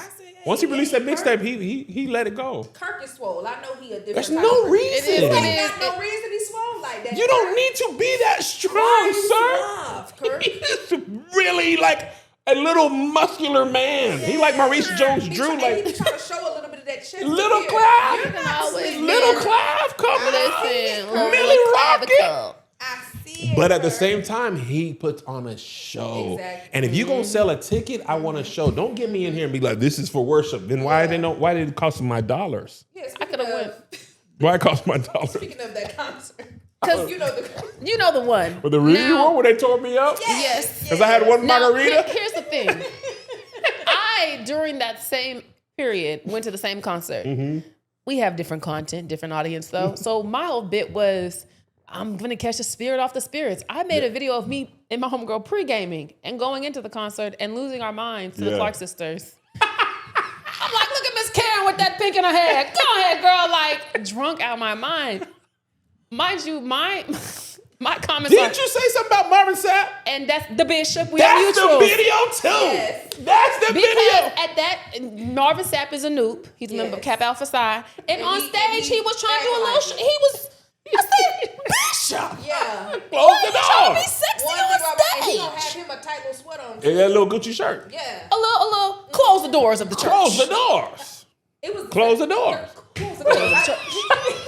Once he released that mixtape, he let it go. Kirk is swole. I know he a different. There's type no of reason. There's no reason he's swole like that. You don't need to be that strong, sir. Kirk? He's really like a little muscular man. He like Maurice Jones-Drew. He be trying to show a little bit of that chest. Little Clav. Little Clav, come on. Millie Rocket. I see it. But at the same time, he puts on a show. Exactly. And if you're going to sell a ticket, I want a show. Don't get me in here and be like, this is for worship. Then why did it cost my dollars? Yes, I could have went. Why it cost my $1? Speaking of that concert. Because You know the one. With the reunion one where they tore me up? Yes. Because I had one margarita? Here's the thing. I, during that same period, went to the same concert. Mm-hmm. We have different content, different audience though. So my whole bit was, I'm gonna catch the spirit off the spirits. I made a video of me and my homegirl pre-gaming and going into the concert and losing our minds to the Clark sisters. I'm like, look at Miss Karen with that pink in her head. Go ahead, girl. Like, drunk out my mind. Mind you, my comments Didn't you say something about Marvin Sapp? and that's the bishop. That's the video too. Yes. That's the Because video. at that, Marvin Sapp is a noob. He's a member of Kappa Alpha Psi. And on stage, he was trying to do a little I said, Bishop. Yeah. Close the Trying to be door. sexy One on thing about he stage. gonna have him a tight little sweater on. And that little Gucci shirt. Yeah. A little, close the doors of the church. Close the doors. It was Close the doors. Close the doors.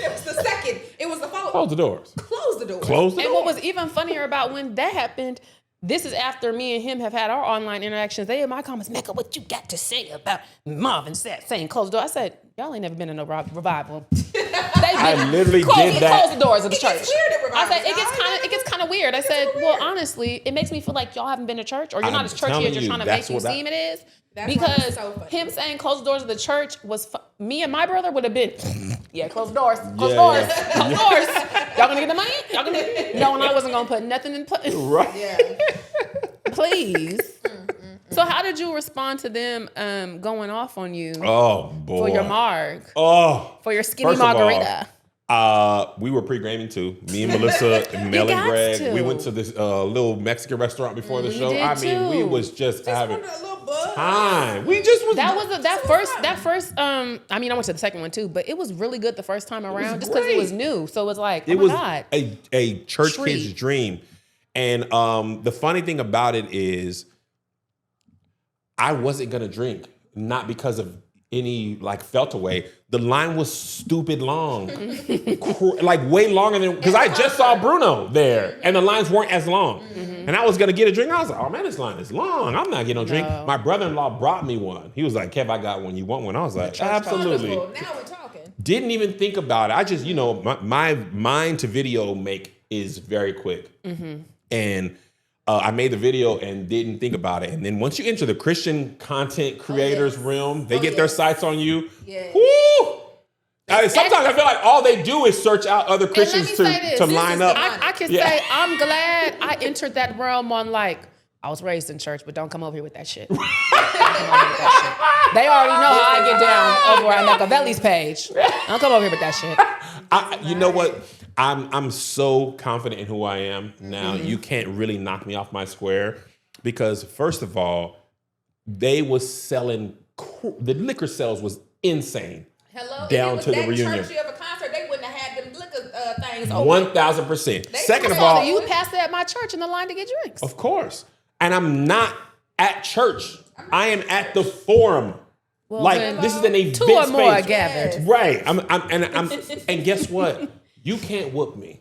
It was the second. It was the follow. Close the doors. Close the doors. Close the And doors. what was even funnier about when that happened, this is after me and him have had our online interactions. They in my comments, Mecca, what you got to say about Marvin Sapp saying close the door? I said, y'all ain't never been in a revival. I literally did that. Close the doors of the It church. gets weird at I revivals. said, it gets kind of weird. I said, well, honestly, it makes me feel like y'all haven't been to church or you're not as churchy telling as you're you, trying to that's make you what seem it is. That's why Because it's so funny. him saying close the doors of the church was, me and my brother would have been, yeah, close the doors, close Yeah, doors, yeah. close doors. Y'all gonna get the money? Y'all gonna No, and I wasn't gonna put nothing in place. Right. Yeah. Please. So how did you respond to them going off on you Oh boy. for your marg, Oh. for your skinny First of all, margarita? We were pre-gaming too. Me and Melissa and Mel and got Greg. to. We went to this little Mexican restaurant before the show. did I mean, we too. was just having Wanted a little buzz. time. We just was. That was that first. I mean, I went to the second one too, but it was really good the first time around, just because it great. was new. So it was like, oh It my was god, a church Treat. kid's dream. And the funny thing about it is I wasn't gonna drink, not because of any like felt away. The line was stupid long. Like way longer than, because I just saw Bruno there and the lines weren't as long. And I was gonna get a drink. I was like, oh man, this line is long. I'm not getting no drink. My brother-in-law brought me one. He was like, Kev, I got one. You want one? I was like, absolutely. Wonderful. Now we're talking. Didn't even think about it. I just, my mind to video make is very quick. And I made the video and didn't think about it. And then once you enter the Christian content creators realm, they get their sights on you. Yes. Woo! Sometimes I feel like all they do is search out other Christians And let me say this. to This line is up. I can say I'm glad I entered that realm on like, I was raised in church, but don't come over here with that shit. Don't come over here with that shit. They already know how I get down over at Machiavelli's page. Don't come over here with that shit. You know what? I'm so confident in who I am now. You can't really knock me off my square because first of all, they was selling, the liquor sales was insane. Hello. Down if to it the was that reunion. churchy of a concert, they wouldn't have had them liquor things open. 1,000%. Second of So all, you passed it at my church in the line to get drinks. of course. And I'm not at church. I am at the forum. Well, like then, this is an event two or more space. gathered. Right. And guess what? You can't whoop me.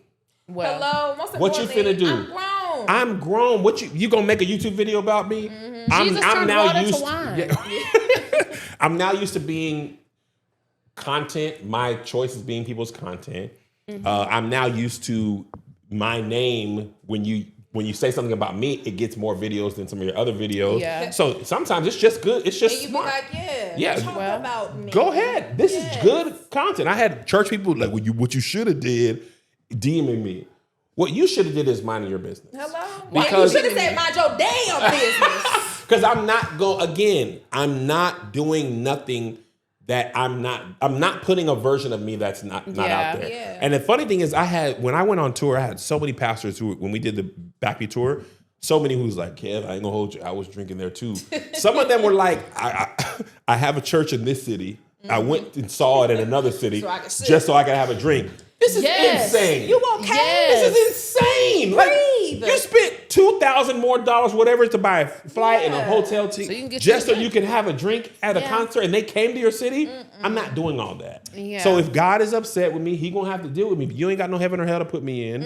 Well, Hello. Most What you importantly, finna do? I'm grown. I'm grown. What you gonna make a YouTube video about me? Jesus turned water to wine. I'm now used to being content. My choice is being people's content. I'm now used to my name. When you say something about me, it gets more videos than some of your other videos. Yeah. So sometimes it's just good. It's just and you be smart. like, talk Well, about me. Go ahead. This is good content. I had church people like, what you should have did, DMing me. What you should have did is minding your business. Hello. Because- you should have said mind your damn business. Because I'm not doing nothing that I'm not putting a version of me that's not out there. Yeah. And the funny thing is when I went on tour, I had so many pastors who, when we did the Backbeat tour, so many who was like, Kev, I ain't gonna hold you. I was drinking there too. Some of them were like, I have a church in this city. I went and saw it in another city I can sit. just so I could have a drink. This is Yes. insane. You okay? Yes. This is insane. Breathe. Like, you spent $2,000 more, whatever, to buy a flight and a hotel ticket, so you can have a drink at a concert, and they came to your city. I'm not doing all that. Yeah. So if God is upset with me, He gonna have to deal with me. But you ain't got no heaven or hell to put me in.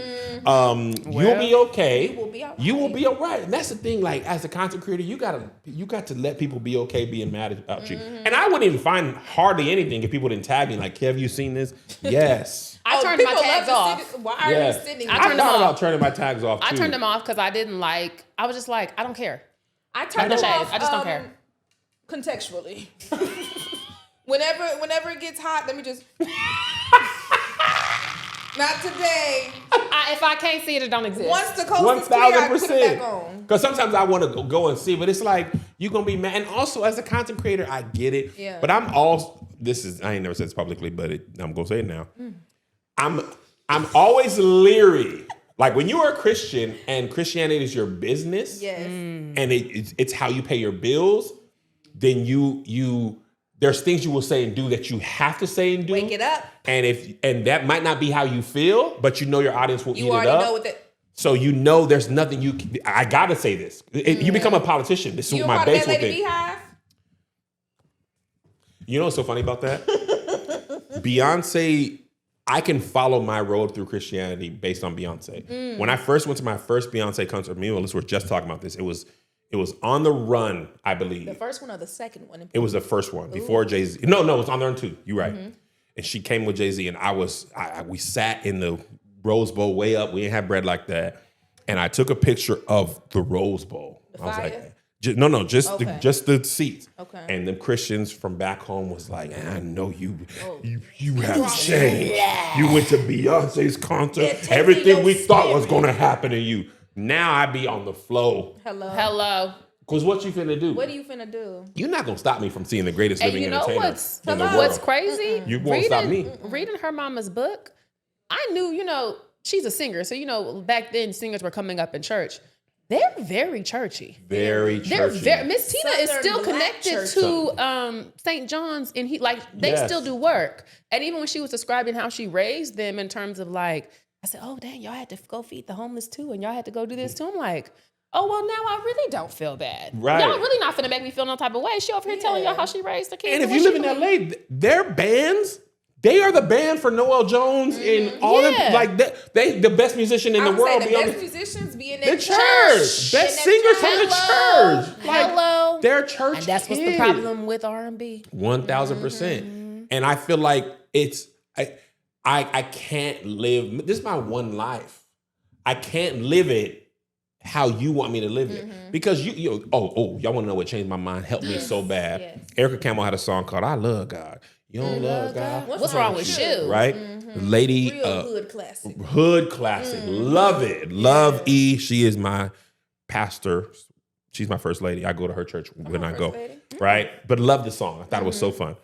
You'll be okay. You will be all right. And that's the thing. Like, as a content creator, you got to let people be okay being mad about you. And I wouldn't even find hardly anything if people didn't tag me. Like, Kev, you seen this? Yes. I turned my tags off. Why are you sending? I thought about turning my tags off too. I turned them off because I didn't like. I was just like, I don't care. I turned them off. I just don't care. Contextually. Whenever it gets hot, let me just. Not today. If I can't see it, it don't exist. Once the coast is clear, I put it back on. Because sometimes I want to go and see, but it's like you're gonna be mad. And also, as a content creator, I get it. Yeah. But I ain't never said this publicly, but I'm gonna say it now. I'm always leery. Like, when you are a Christian and Christianity is your business, and it's how you pay your bills, then there's things you will say and do that you have to say and do. Wake it up. And that might not be how you feel, but you know your audience will eat it up. You already know what that. So there's nothing I gotta say this. You become a politician. This is what my base will think. You know what's so funny about that? Beyonce, I can follow my road through Christianity based on Beyonce. When I first went to my first Beyonce concert, me and Melissa were just talking about this. It was On the Run, I believe. The first one or the second one? It was the first one, before Jay-Z. No, it was On the Run too. You're right. And she came with Jay-Z, and we sat in the Rose Bowl way up. We didn't have bread like that. And I took a picture of the Rose Bowl. I was like, just the seats. Okay. And the Christians from back home was like, I know you have changed. You went to Beyonce's concert. Everything we thought was going to happen to you. Now I be on the flow. Hello. Because what you finna do? What are you finna do? You're not going to stop me from seeing the greatest living entertainer in the world. What's crazy? You won't stop me. Reading her mama's book, I knew, she's a singer. So, back then singers were coming up in church. They're very churchy. Very churchy. Miss Tina is still connected to St. John's, and they still do work. And even when she was describing how she raised them in terms of I said, oh dang, y'all had to go feed the homeless too, and y'all had to go do this too. I'm like, oh well, now I really don't feel bad. Right. Y'all really not finna make me feel no type of way. She over here telling y'all how she raised her kids. And if you live in LA, their bands. They are the band for Noel Jones and all them. Like, they the best musician in the world. The best musicians be in their church. Best singers from the church. Hello. They're church. And that's what's the problem with R&B. 1000%. And I feel like I can't live. This is my one life. I can't live it how you want me to live it. Because y'all want to know what changed my mind? Helped me so bad. Yes. Erica Campbell had a song called "I Love God." You don't love God. What's wrong with you? Right? Lady. Real hood classic. Hood classic. Love it. Love E. She is my pastor. She's my first lady. I go to her church when I go. Right? But love the song. I thought it was so fun.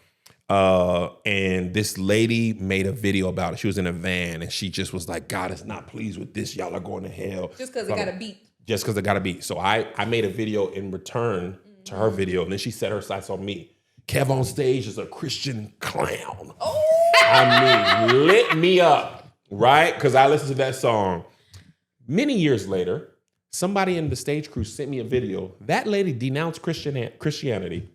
And this lady made a video about it. She was in a van and she just was like, God is not pleased with this. Y'all are going to hell. Just because it got a beat. Just because it got a beat. So I made a video in return to her video. And then she set her sights on me. KevOnStage is a Christian clown. Oh. I mean, lit me up, right? Because I listened to that song. Many years later, somebody in the stage crew sent me a video. That lady denounced Christianity.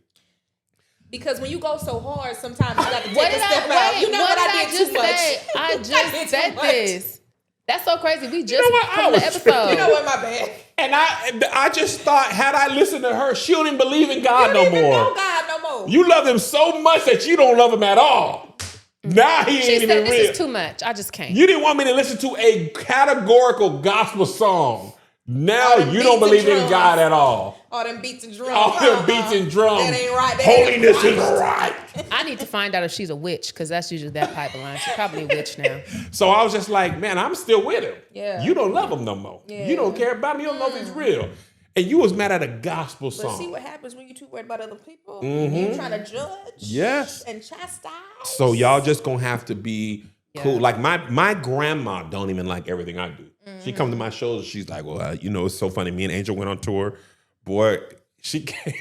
Because when you go so hard, sometimes you got to take a step out. You know what I did too much. I just said this. That's so crazy. We just put the episode. You know what, my bad. And I just thought, had I listened to her, she don't even believe in God no more. You don't even know God no more. You love him so much that you don't love him at all. Now he ain't even real. This is too much. I just can't. You didn't want me to listen to a categorical gospel song. Now you don't believe in God at all. All them beats and drums. All them beats and drums. That ain't right. Holiness is right. I need to find out if she's a witch, because that's usually that pipeline. She's probably a witch now. So I was just like, man, I'm still with him. Yeah. You don't love him no more. Yeah. You don't care about him. You don't know if he's real. And you was mad at a gospel song. But see what happens when you're too worried about other people. You're trying to judge. And chastise. So y'all just gonna have to be cool. Like my grandma don't even like everything I do. She come to my shows and she's like, well, it's so funny. Me and Angel went on tour. Boy, she came.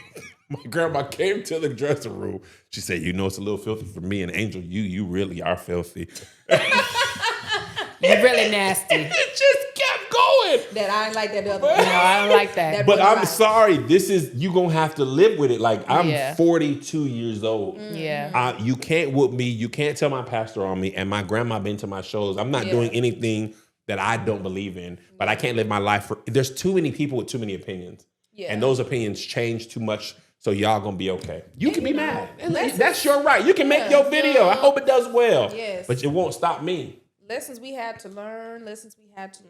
My grandma came to the dressing room. She said, it's a little filthy for me and Angel. You really are filthy. You're really nasty. It just kept going. That I ain't like that the other No, I don't like that. But I'm sorry, you gonna have to live with it. Like, I'm Yeah. 42 years old. Yeah. You can't whoop me. You can't tell my pastor on me. And my grandma been to my shows. I'm not doing anything that I don't believe in. But I can't live my life there's too many people with too many opinions. Yeah. And those opinions change too much. So y'all gonna be okay. You can be mad. That's your right. You can make your video. I hope it does well. Yes. But it won't stop me. Lessons we had to learn.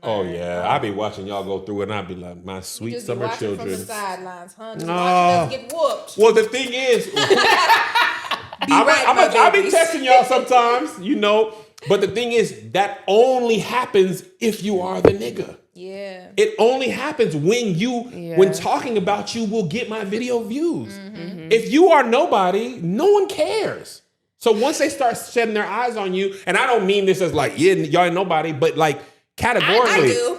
Oh yeah, I be watching y'all go through it, and I be like, my sweet summer children. From the sidelines, huh? Just watching us get whooped. Well, the thing is, I be testing y'all sometimes, you know. But the thing is, that only happens if you are the nigga. Yeah. It only happens when talking about you will get my video views. If you are nobody, no one cares. So once they start shedding their eyes on you, and I don't mean this as like, y'all ain't nobody, but like categorically. I do.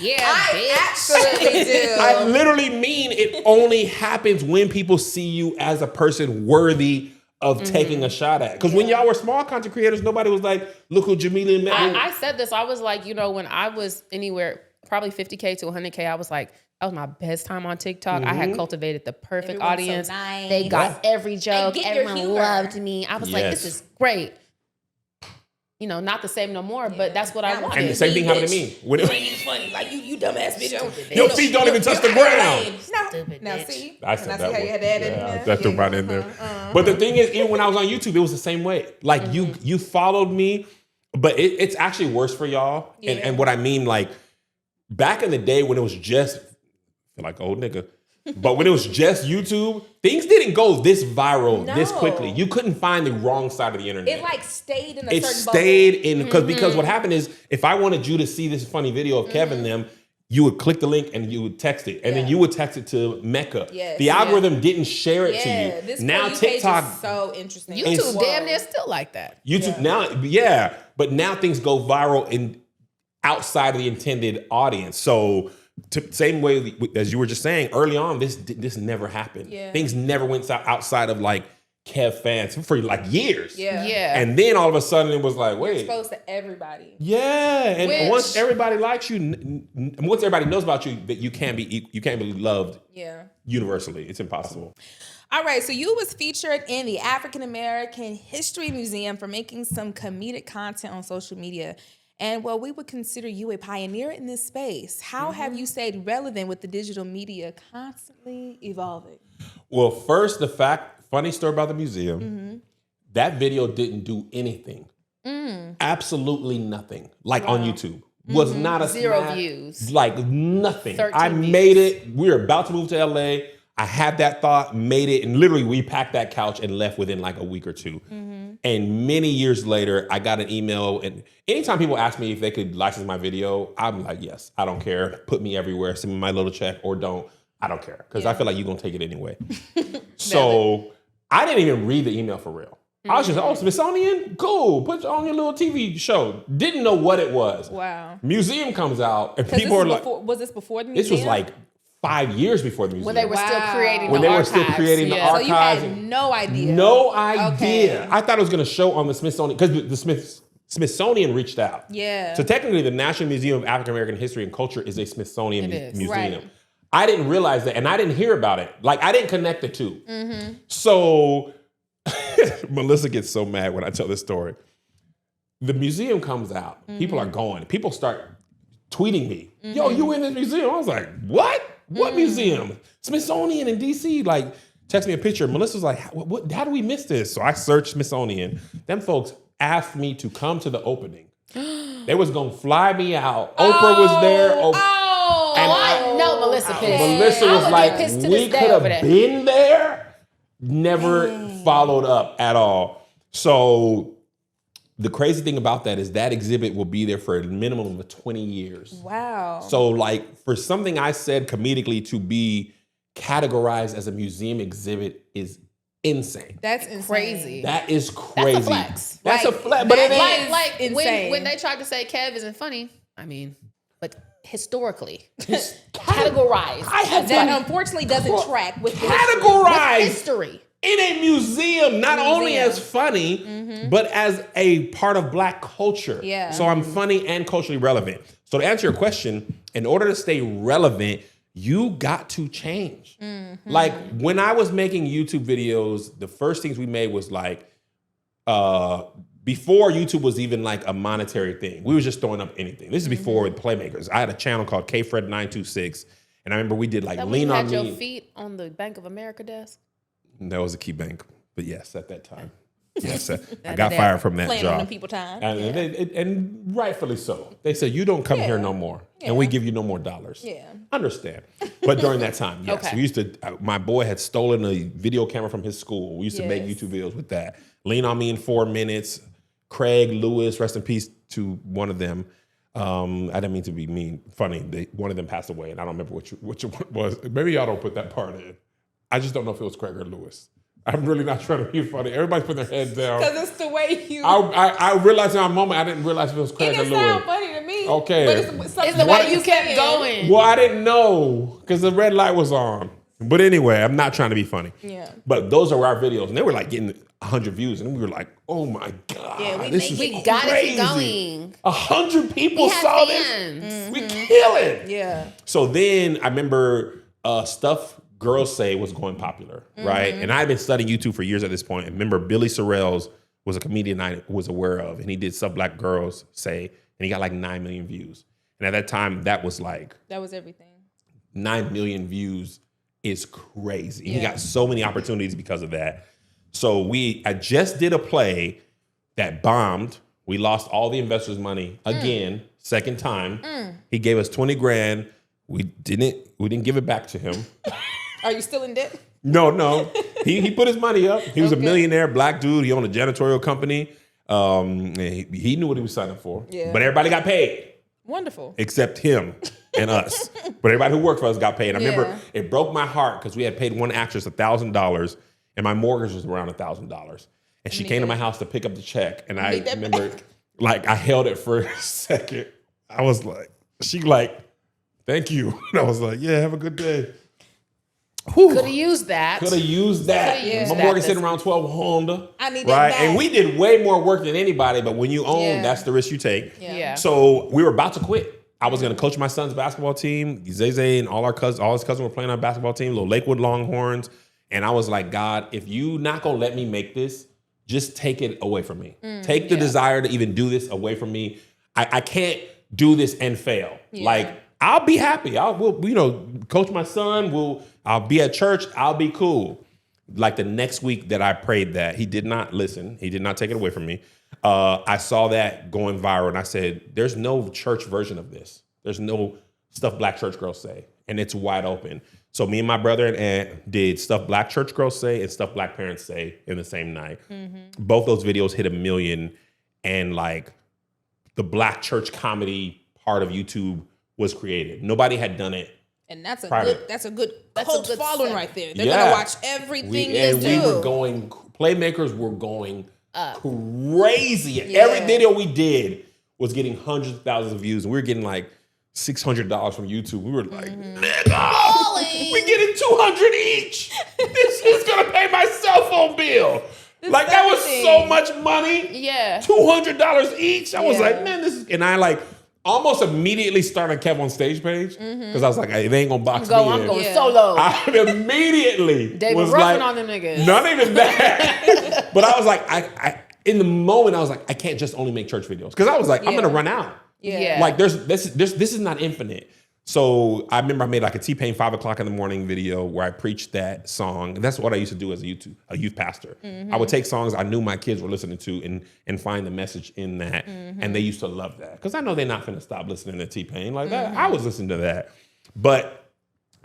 I absolutely do. I literally mean it only happens when people see you as a person worthy of taking a shot at. Because when y'all were small content creators, nobody was like, look who Jamila and Mecca. I said this. I was like, when I was anywhere, probably 50K to 100K, I was like, that was my best time on TikTok. I had cultivated the perfect audience. So nice. They got every joke. Everyone loved me. I was like, this is great. Not the same no more, but that's what I wanted. And the same thing happened to me. When it was funny, like you dumbass bitch. Your feet don't even touch the ground. Now see, I said that. How you had that in there. That threw right in there. But the thing is, even when I was on YouTube, it was the same way. Like you followed me, but it's actually worse for y'all. Yeah. And what I mean, like back in the day when it was just, I feel like old nigga. But when it was just YouTube, things didn't go this viral this quickly. You couldn't find the wrong side of the internet. It like stayed in a certain bubble. It stayed in, because what happened is, if I wanted you to see this funny video of Kev and them, you would click the link and you would text it. And then you would text it to Mecca. Yes. The algorithm didn't share it to you. This now TikTok is so interesting. YouTube damn near still like that. YouTube now, but now things go viral outside of the intended audience. So same way as you were just saying early on, this never happened. Yeah. Things never went outside of like Kev fans for like years. Yeah. And then all of a sudden it was like, wait. You're exposed to everybody. Yeah. And once everybody likes you, once everybody knows about you, that you can't be loved universally. It's impossible. All right, so you was featured in the African American History Museum for making some comedic content on social media. And we would consider you a pioneer in this space. How have you stayed relevant with the digital media constantly evolving? Well, first, funny story about the museum, that video didn't do anything. Absolutely nothing. Like on YouTube. Was not a 0 views. Like nothing. I made it. We were about to move to LA. I had that thought, made it, and literally we packed that couch and left within like a week or two. And many years later, I got an email, and anytime people ask me if they could license my video, I'm like, yes, I don't care. Put me everywhere, send me my little check, or don't. I don't care, because I feel like you're going to take it anyway. So I didn't even read the email for real. I was just, Smithsonian? Cool, put on your little TV show. Didn't know what it was. Wow. Museum comes out, and people are like... Was this before the museum? This was like 5 years before the museum. When they were still creating the archives. When they were still creating the archives. So you had no idea. No idea. Okay. I thought it was going to show on the Smithsonian, because the Smithsonian reached out. Yeah. So technically, the National Museum of African American History and Culture is a Smithsonian museum. Right. I didn't realize that, and I didn't hear about it. Like, I didn't connect the two. So Melissa gets so mad when I tell this story. The museum comes out. People are going. People start tweeting me. Yo, you in this museum? I was like, what? What museum? Smithsonian in DC. Like, text me a picture. Melissa's like, how do we miss this? So I searched Smithsonian. Them folks asked me to come to the opening. They was gonna fly me out. Oprah was there. I know Melissa pissed. Melissa was like, we could have been there. Never followed up at all. So the crazy thing about that is that exhibit will be there for a minimum of 20 years. Wow. So like for something I said comedically to be categorized as a museum exhibit is insane. That's insane. Crazy. That is crazy. That's a flex. That's a flex. But it is like insane. when they tried to say Kev isn't funny, I mean, but historically categorized. That unfortunately doesn't track with history. In a museum, not only as funny, but as a part of Black culture. Yeah. So I'm funny and culturally relevant. So to answer your question, in order to stay relevant, you got to change. Like when I was making YouTube videos, the first things we made was like, before YouTube was even like a monetary thing, we was just throwing up anything. This is before Playmakers. I had a channel called KFred926, and I remember we did like Lean on Me. Had your feet on the Bank of America desk? That was a key bank, but yes, at that time. Yes, I got fired from that playing job. on them people time. And rightfully so. They said, you don't come here no more, and we give you no more dollars. Yeah. Understand. But during that time, yes. Okay. We used to, my boy had stolen a video camera from his school. We used to make YouTube videos with that. Lean on Me in 4 minutes. Craig Lewis, rest in peace to one of them. I didn't mean to be funny. One of them passed away, and I don't remember which one it was. Maybe y'all don't put that part in. I just don't know if it was Craig or Lewis. I'm really not trying to be funny. Everybody's putting their heads down. Because it's the way you... I realized in a moment, I didn't realize if it was Craig or Lewis. It didn't sound funny to me. Okay. But It's the way you kept going. Well, I didn't know because the red light was on. But anyway, I'm not trying to be funny. Yeah. But those are our videos, and they were like getting 100 views, and we were like, "Oh my god, Yeah, We got it going. 100 people saw this. We kill it." Yeah. So then I remember stuff girls say was going popular, right? And I've been studying YouTube for years at this point. And remember, Billy Sorrells was a comedian I was aware of, and he did Stuff Black Girls Say, and he got like 9 million views. And at that time, that was like That was everything. 9 million views is crazy. He got so many opportunities because of that. So I just did a play that bombed. We lost all the investors' money again, second time. He gave us 20 grand. We didn't give it back to him. Are you still in debt? No. He put his money up. He was a millionaire, black dude. He owned a janitorial company. He knew what he was signing for. Yeah. But everybody got paid. Wonderful. Except him and us. But everybody who worked for us got paid. I remember it broke my heart because we had paid one actress $1,000 and my mortgage was around $1,000. And she came to my house to pick up the check. And I remember like I held it for a second. I was like, thank you. And I was like, yeah, have a good day. Could have used that. My mortgage sitting around 12 Honda. I need that right? back. And we did way more work than anybody, but when you own, that's the risk you take. Yeah. So we were about to quit. I was going to coach my son's basketball team. Zay and all his cousins were playing on a basketball team, little Lakewood Longhorns. And I was like, God, if you not going to let me make this, just take it away from me. Take the desire to even do this away from me. I can't do this and fail. Yeah. Like, I'll be happy. We'll coach my son. I'll be at church. I'll be cool. Like the next week that I prayed that, he did not listen. He did not take it away from me. I saw that going viral, and I said, there's no church version of this. There's no Stuff Black Church Girls Say, and it's wide open. So me and my brother and aunt did Stuff Black Church Girls Say and Stuff Black Parents Say in the same night. Both those videos hit 1 million, and like the Black church comedy part of YouTube was created. Nobody had done it. And that's a private. good cult following step. right there. They're gonna watch everything you do. We were going, Playmakers were going crazy. Every video we did was getting hundreds of thousands of views, and we were getting like $600 from YouTube. We were like, nigga, we getting 200 each. This is gonna pay my cell phone bill. Like that was so much money. Yeah. $200 each. I was like, man, this is, and I like almost immediately started a KevOnStage page because I was like, hey, they ain't gonna box me in. I'm going solo. I immediately They was were roughing like, on them niggas. not even that. But I was like, I in the moment I was like, I can't just only make church videos because I was like, I'm gonna run out. Yeah. Like this is not infinite. So I remember I made like a T-Pain 5 o'clock in the morning video where I preached that song. That's what I used to do as a youth pastor. I would take songs I knew my kids were listening to and find the message in that. And they used to love that. Because I know they're not going to stop listening to T-Pain like that. I was listening to that. But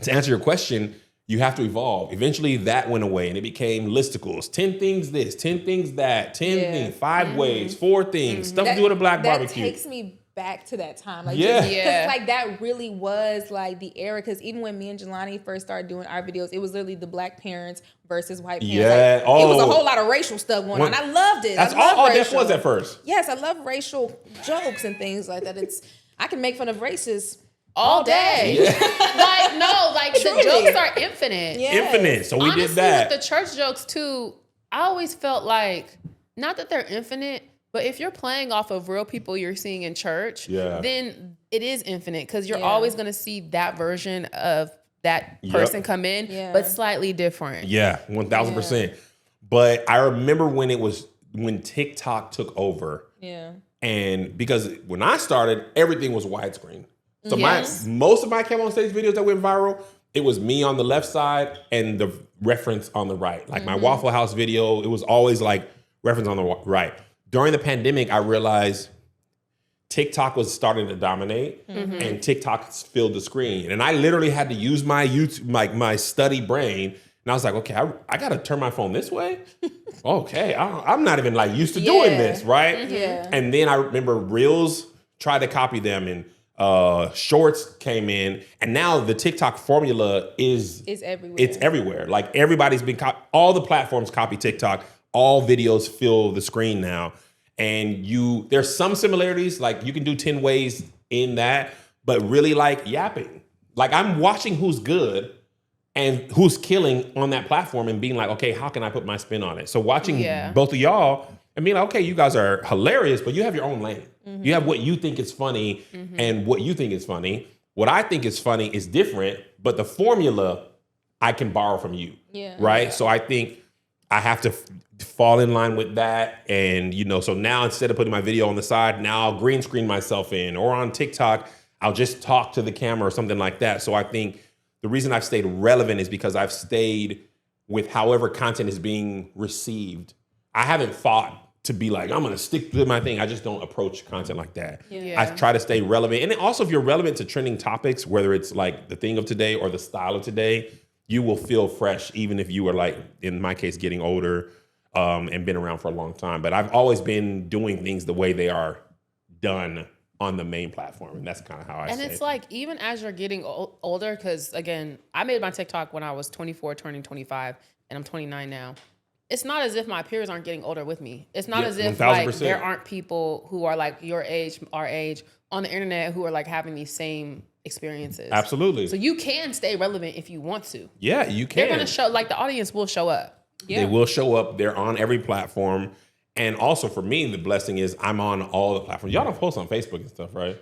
to answer your question, you have to evolve. Eventually that went away and it became listicles. 10 things this, 10 things that, 10 things, 5 ways, 4 things, stuff to do with a black barbecue. That takes me back to that time. Like, Yeah. Because like that really was like the era. Because even when me and Jelani first started doing our videos, it was literally the black parents versus white parents. Yeah. Like, it was a whole lot of racial stuff going on. I loved it. That's I loved all this racial. was at first. Yes, I love racial jokes and things like that. I can make fun of races all day. Like the Truly. jokes are infinite. Yeah. Infinite. So we Honestly, did that. with the church jokes too, I always felt like, not that they're infinite, But if you're playing off of real people you're seeing in church, then it is infinite because you're always going to see that version of that person come in, but slightly different. Yeah, 1,000%. But I remember when TikTok took over. Yeah. And because when I started, everything was widescreen. So most of my KevOnStage videos that went viral, it was me on the left side and the reference on the right. Like my Waffle House video, it was always like reference on the right. During the pandemic, I realized TikTok was starting to dominate and TikTok filled the screen. And I literally had to use my YouTube, like my study brain. And I was like, okay, I got to turn my phone this way. Okay, I'm not even like used to doing this, right? Yeah. And then I remember Reels tried to copy them and Shorts came in. And now the TikTok formula is everywhere. It's everywhere. Like everybody's been, all the platforms copy TikTok. All videos fill the screen now. And there's some similarities, like you can do 10 ways in that, but really like yapping. Like I'm watching who's good and who's killing on that platform and being like, okay, how can I put my spin on it? So watching both of y'all and being like, okay, you guys are hilarious, but you have your own lane. You have what you think is funny and what you think is funny. What I think is funny is different, but the formula I can borrow from you, right? So I think I have to fall in line with that. And, so now instead of putting my video on the side, now I'll green screen myself in, or on TikTok, I'll just talk to the camera or something like that. So I think the reason I've stayed relevant is because I've stayed with however content is being received. I haven't fought to be like, I'm going to stick to my thing. I just don't approach content like that. I try to stay relevant. And then also if you're relevant to trending topics, whether it's like the thing of today or the style of today, you will feel fresh, even if you were like, in my case, getting older and been around for a long time. But I've always been doing things the way they are done on the main platform. And that's kind of how I say it. And it's like, even as you're getting older, because again, I made my TikTok when I was 24, turning 25, and I'm 29 now. It's not as if my peers aren't getting older with me. It's not as if 1000%. like there aren't people who are like your age, our age, on the internet who are like having these same experiences. Absolutely. So you can stay relevant if you want to. Yeah, you can. They're going to show, like the audience will show up. They will show up. They're on every platform. And also for me, the blessing is I'm on all the platforms. Y'all don't post on Facebook and stuff, right?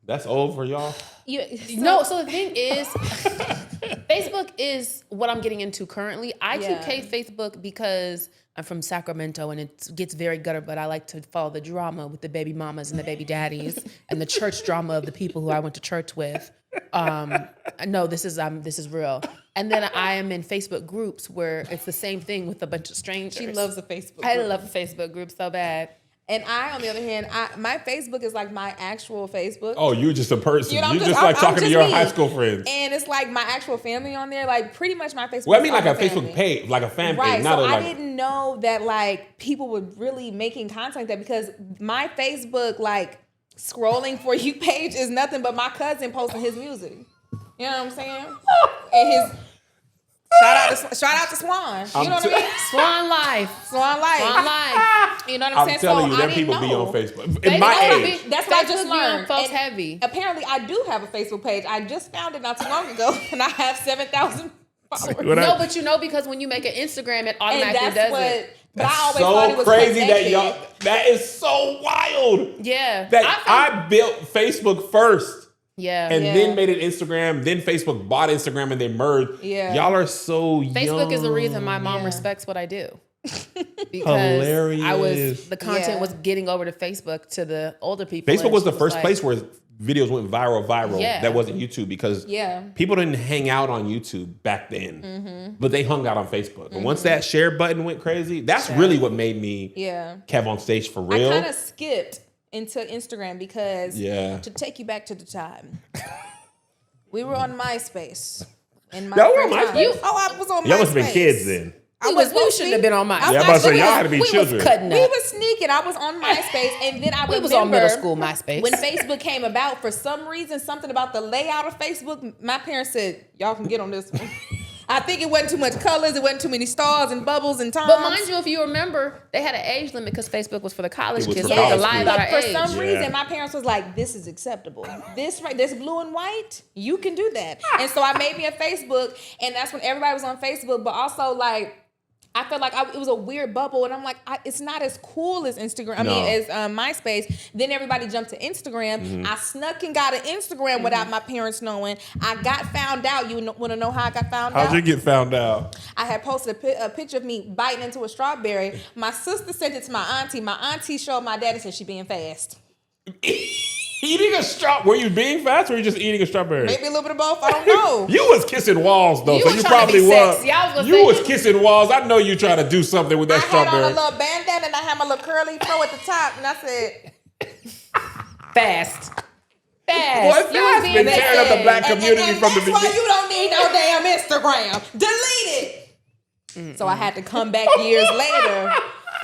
That's old for y'all? So the thing is, Facebook is what I'm getting into currently. I 2K Facebook because I'm from Sacramento and it gets very gutter, but I like to follow the drama with the baby mamas and the baby daddies and the church drama of the people who I went to church with. No, this is real. And then I am in Facebook groups where it's the same thing with a bunch of strangers. She loves a Facebook group. I love a Facebook group so bad. And I, on the other hand, my Facebook is like my actual Facebook. Oh, you're just a person. You're just like talking to your high school friends. And it's like my actual family on there. Like pretty much my Facebook. Well, I mean like a Facebook page, like a fan page. Right. Not So I didn't know that like people were really making content like that, because my Facebook like scrolling for you page is nothing but my cousin posting his music. You know what I'm saying? And his shout out to Swan. You know what I mean? Swan life. Swan life. Swan life. You know what I'm saying? I'm telling so you, there people be on Facebook. In my age. That's what I just learned. Folks heavy. Apparently, I do have a Facebook page. I just found it not too long ago, and I have 7,000 followers. No, but because when you make an Instagram, it automatically does it. But I always so thought it was crazy connected. that is so wild. Yeah. That I built Facebook first. Yeah. And then made it Instagram. Then Facebook bought Instagram and they merged. Yeah. Y'all are so young. Facebook is the reason my mom respects what I do. Because Hilarious. the content was getting over to Facebook to the older people. Facebook was the first place where videos went viral. Yeah. That wasn't YouTube, because people didn't hang out on YouTube back then, but they hung out on Facebook. And once that share button went crazy, that's really what made me KevOnStage for real. I kind of skipped into Instagram because to take you back to the time, we were on MySpace. Y'all were on MySpace? I was on MySpace. Y'all must have been kids then. We shouldn't have been on MySpace. Yeah, I'm about to say, y'all had to be children. We was sneaking. I was on MySpace, and then I remember was on middle school MySpace. When Facebook came about, for some reason, something about the layout of Facebook, my parents said, y'all can get on this one. I think it wasn't too much colors, it wasn't too many stars and bubbles and toms. But mind you, if you remember, they had an age limit because Facebook was for the college kids. for They had to college lie kids. about our for age. some reason, my parents was like, this is acceptable. This blue and white, you can do that. And so I made me a Facebook, and that's when everybody was on Facebook, but also like, I felt like it was a weird bubble, and I'm like, it's not as cool as Instagram. I mean, as MySpace. Then everybody jumped to Instagram. I snuck and got an Instagram without my parents knowing. I got found out. You want to know how I got found out? How'd you get found out? I had posted a picture of me biting into a strawberry. My sister sent it to my auntie. My auntie showed my dad and said she being fast. Eating a strawberry? Were you being fast or were you just eating a strawberry? Maybe a little bit of both. I don't know. You was kissing walls though, so you probably was. You was kissing walls. I know you trying to do something with that strawberry. I had on a little bandana and I had my little curly fro at the top, and I said, fast. Boy, fast been tearing up the black community from the beginning. That's why you don't need no damn Instagram. Delete it. So I had to come back years later.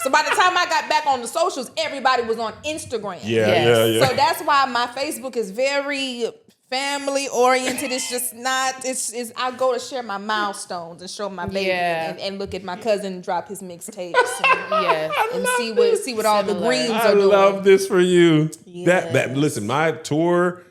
So by the time I got back on the socials, everybody was on Instagram. Yeah. So that's why my Facebook is very family oriented. It's just not. It's I go to share my milestones and show my baby and look at my cousin drop his mixtapes and see what all the greens are doing. I love this for you. Yeah. That listen, my tour,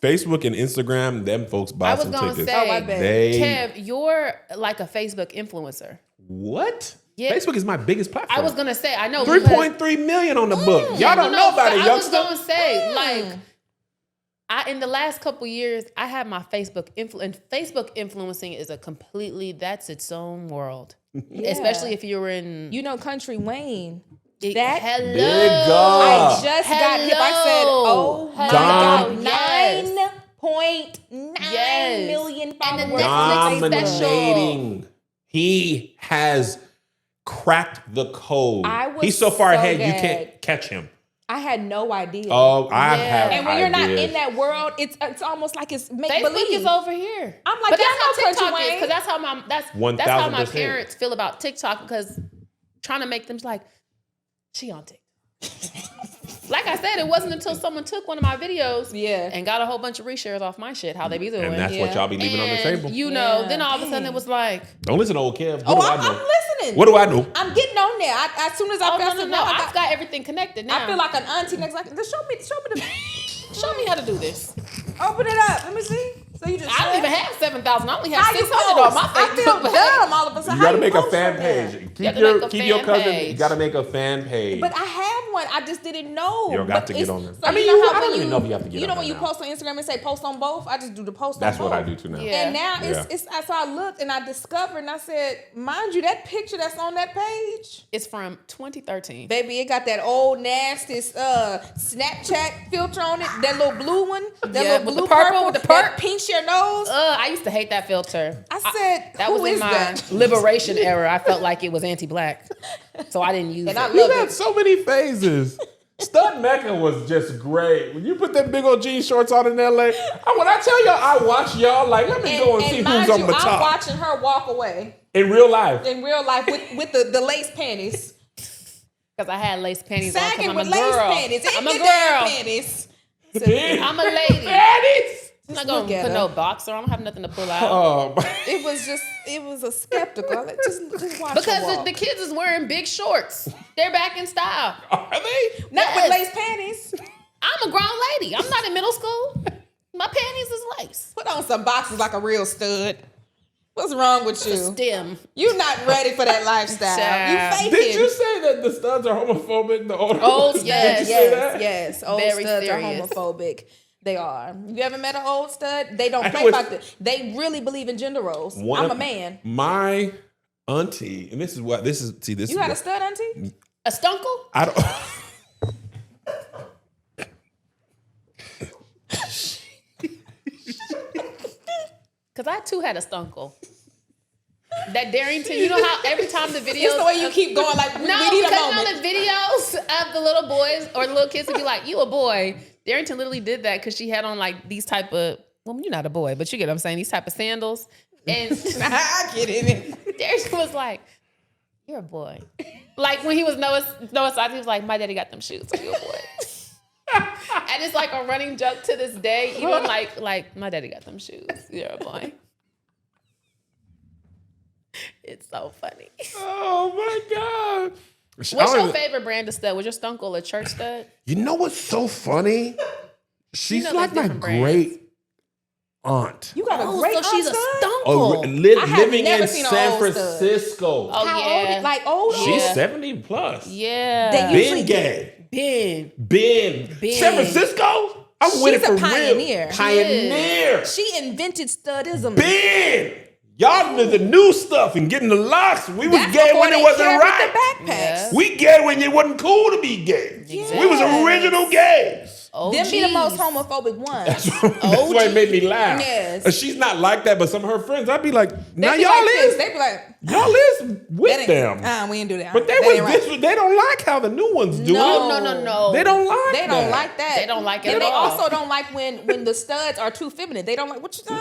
Facebook and Instagram, them folks buy some tickets. I was gonna say, Kev, you're like a Facebook influencer. What? Yeah. Facebook is my biggest platform. I was gonna say, I know 3.3 million on the book. Y'all don't know about it, youngster. I was gonna say, like, in the last couple years, I had my Facebook and Facebook influencing is that's its own world. Yeah. Especially if you're in, Country Wayne. Hello. Big God. I just got hip. I said, oh my God, 9.9 million followers. And the Netflix special. He has cracked the code. He's so far ahead, you can't catch him. I had no idea. Oh, I have. And when you're not in that world, it's almost like it's make believe. Facebook is over here. I'm like, but that's how TikTok is, because that's how my 1000%. parents feel about TikTok, because trying to make them like, she on TikTok. Like I said, it wasn't until someone took one of my videos and got a whole bunch of reshares off my shit, how they be doing. And that's what y'all be leaving on the table. Then all of a sudden it was like, don't listen to old Kev. I'm listening. What do I know? I'm getting on there. As soon as I press it, I've got everything connected now. I feel like an auntie next. Like, show me how to do this. Open it up. Let me see. So you just I don't even have 7,000. I only have 600 on my Facebook. I feel dumb all of a sudden. You gotta make a fan page. Keep your cousin. You gotta make a fan page. But I have one. I just didn't know. You got to get on there. So I don't even know if you have to get on there. You know when you post on Instagram and say post on both? I just do the post on both. That's what I do too now. Yeah. And now it's so I looked and I discovered and I said, mind you, that picture that's on that page. It's from 2013. Baby, it got that old nasty Snapchat filter on it. That little blue one. That little with blue the purple with the that pinch your nose. I used to hate that filter. I said, that was in my liberation era. I felt like it was anti-black, so I didn't use it. You had so many phases. Stud Mecca was just great. When you put them big old jean shorts on in LA, when I tell y'all, I watch y'all like, let me go and see who's on the top. I'm watching her walk away. In real life. With the lace panties. Because I had lace panties sagging on. with lace panties. I'm a girl. Panties. I'm a lady. Panties. I'm not going to put no boxer. I don't have nothing to pull out. Oh, it was a skeptical. Just watch because the kids is wearing big shorts. They're back in style. Are they? Not with lace panties. I'm a grown lady. I'm not in middle school. My panties is lace. Put on some boxes like a real stud. What's wrong with you? STEM. You're not ready for that lifestyle. You faking. Did you say that the studs are homophobic? The old yes. Old Very studs serious. are homophobic. They are. You ever met an old stud? They don't play about this. They really believe in gender roles. I'm a man. My auntie, and this is. You had a stud auntie? A stunkle? I don't. Because I too had a stunkle. That Darrington, you know how every time the videos... It's the way you keep going like, we need a moment. No, because the videos of the little boys or the little kids would be like, you a boy. Darrington literally did that because she had on like these type of... Well, you're not a boy, but you get what I'm saying. These type of sandals. And I get it. Darrington was like, you're a boy. Like when he was Noah's size, he was like, my daddy got them shoes, so you're a boy. And it's like a running joke to this day. Even like my daddy got them shoes. You're a boy. It's so funny. Oh my God. What's your favorite brand of stud? Was your stunkle a church stud? You know what's so funny? She's like my great aunt. You got a great so aunt, she's a son? stunkel. Living never in seen an San old stud. Francisco. Oh, How yeah. old? Like old? She's Yeah. 70 plus. Yeah. They usually Been gay. Ben. San Francisco? I'm with it She's for a pioneer. real. Pioneer. She invented studism. Ben. Y'all did the new stuff and getting the locks. We was That's gay before when it they wasn't carried right. the backpacks. Yeah. We gay when it wasn't cool to be gay. Exactly. We was original gays. Them be the most homophobic ones. That's why it made me laugh. Yes. And she's not like that, but some of her friends, I'd be like, now They be y'all like is, this. They be like, y'all is that with ain't- them. we ain't do that. But they That was ain't right. this. They don't like how the new ones do No. No. it. They don't like. They don't like that. They don't like it and at they all. also don't like when the studs are too feminine. They don't like what you doing.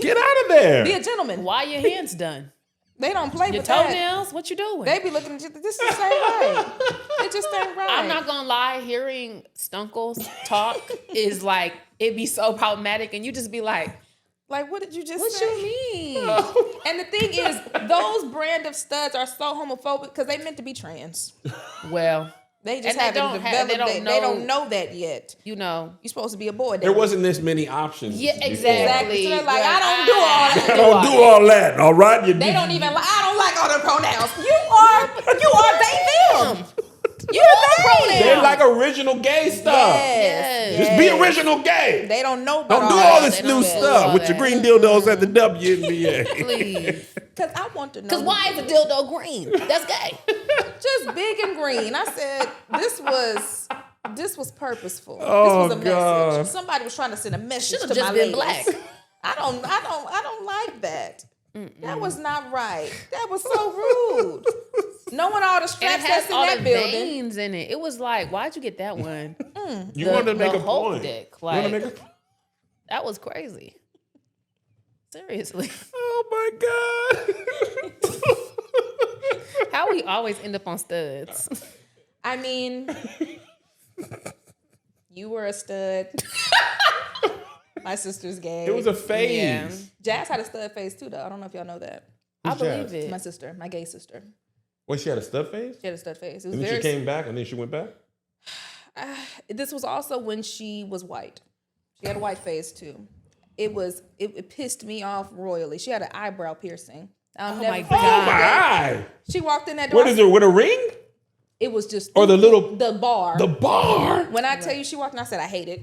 Get out of there. Be a gentleman. Why your hands done? They don't play Your with that. toenails? What you doing? They be looking at you. This just ain't right. It just ain't right. I'm not gonna lie, hearing stunkles talk is like, it be so problematic, and you just be like, Like, what did you just what say? you mean? And the thing is, those brand of studs are so homophobic because they meant to be trans. Well, They just And they haven't don't have- developed they it. don't They know- don't know that yet. you know. You're supposed to be a boy. There wasn't this many options. Yeah, before. exactly. So they're like, I don't do all I that. don't do all that. All right. They don't even. I don't like all the pronouns. You are they them. You're they. They like original gay stuff. Yes. Just be original gay. They don't know about Don't do all all that. this They new don't do stuff all with your that. green dildos at the WNBA. Please. Because I want to know. Because why is a dildo green? That's gay. Just big and green. I said this was purposeful. Oh, this was a God. message. Somebody was trying to send a message Should've to just my been ladies. black. I don't like that. That was not right. That was so rude. Knowing all the And it straps has that's in all that the building. veins in it. It was like, why'd you get that one? You wanted to make the a Hulk point. dick, You wanna like- make a- That was crazy. Seriously. Oh my God. How we always end up on studs. I mean, you were a stud. My sister's gay. It was a phase. Yeah. Jazz had a stud phase too, though. I don't know if y'all know that. I Who's believe Jazz? it. My sister, my gay sister, Wait, she had a stud phase? she had a stud phase. It was And then very. she came back and then she went back? This was also when she was white. She had a white face too. It pissed me off royally. She had an eyebrow piercing. I'll never my forget God. Oh my that. eye. She walked in that door. What is it, with a ring? It was just Or the little- the bar. The bar? When I tell you she walked in, I said I hate it.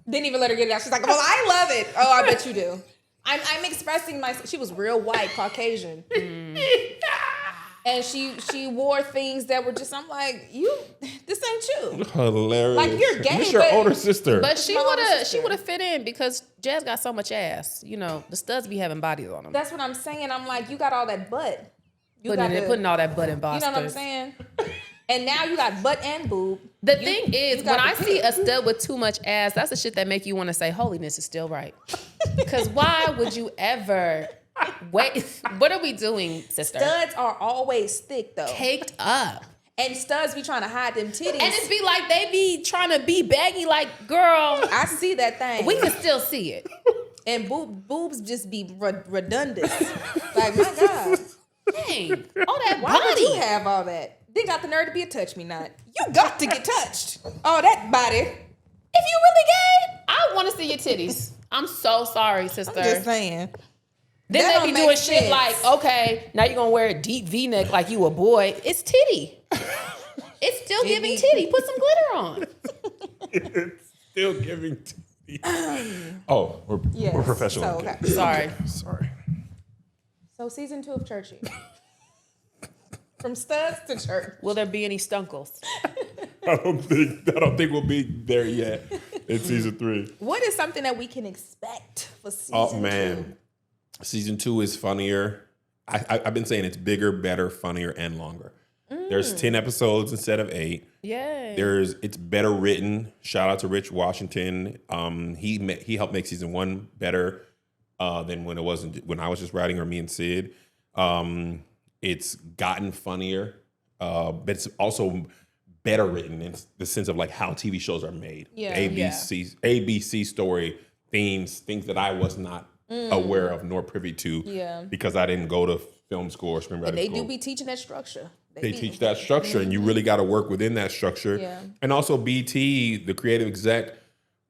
Didn't even let her get it out. She's like, well, I love it. Oh, I bet you do. I'm expressing my. She was real white, Caucasian, and she wore things that were just. I'm like, this ain't you. Hilarious. Like, you're gay, This your but- older sister. But she My older would have sister. fit in because Jazz got so much ass. You know, the studs be having bodies on them. That's what I'm saying. I'm like, you got all that butt. You got Putting all that butt in You Boston. know what I'm saying? And now you got butt and boob. The thing is, you got when I the see a tits. stud with too much ass, that's the shit that make you want to say holiness is still right. Because why would you ever wait? What are we doing, sister? Studs are always thick though, Caked up. and studs be trying to hide them titties. And it's be like they be trying to be baggy, like, girl, I see that thing. we can still see it. And boobs just be redundant. Like, my God, Dang, all that why would you body. have all that? They got the nerve to be a touch me not. You got to get touched. Oh, that body. If you really gay, I want to see your titties. I'm so sorry, sister. I'm just saying. Then That they be don't doing make shit sense. like, okay, now you're gonna wear a deep V-neck like you a boy. It's titty. It's still giving titty. Put some glitter on. It's still giving tea. Oh, we're Yes. professional. So, again. okay. Sorry. Sorry. So season 2 of Churchy. From studs to church. Will there be any stunkles? I don't think we'll be there yet in season 3. What is something that we can expect for season 2? Oh man, season 2 is funnier. I've been saying it's bigger, better, funnier, and longer. There's 10 episodes instead of 8. Yeah. It's better written. Shout out to Rich Washington. He helped make season 1 better than when I was just writing, or me and Sid. It's gotten funnier, but it's also better written in the sense of like how TV shows are made. Yeah. ABC story themes, things that I was not aware of nor privy to. Yeah. Because I didn't go to film school or screenwriting And they school. do be teaching that structure. They teach that structure, and you really got to work within that structure. Yeah. And also, BT, the creative exec,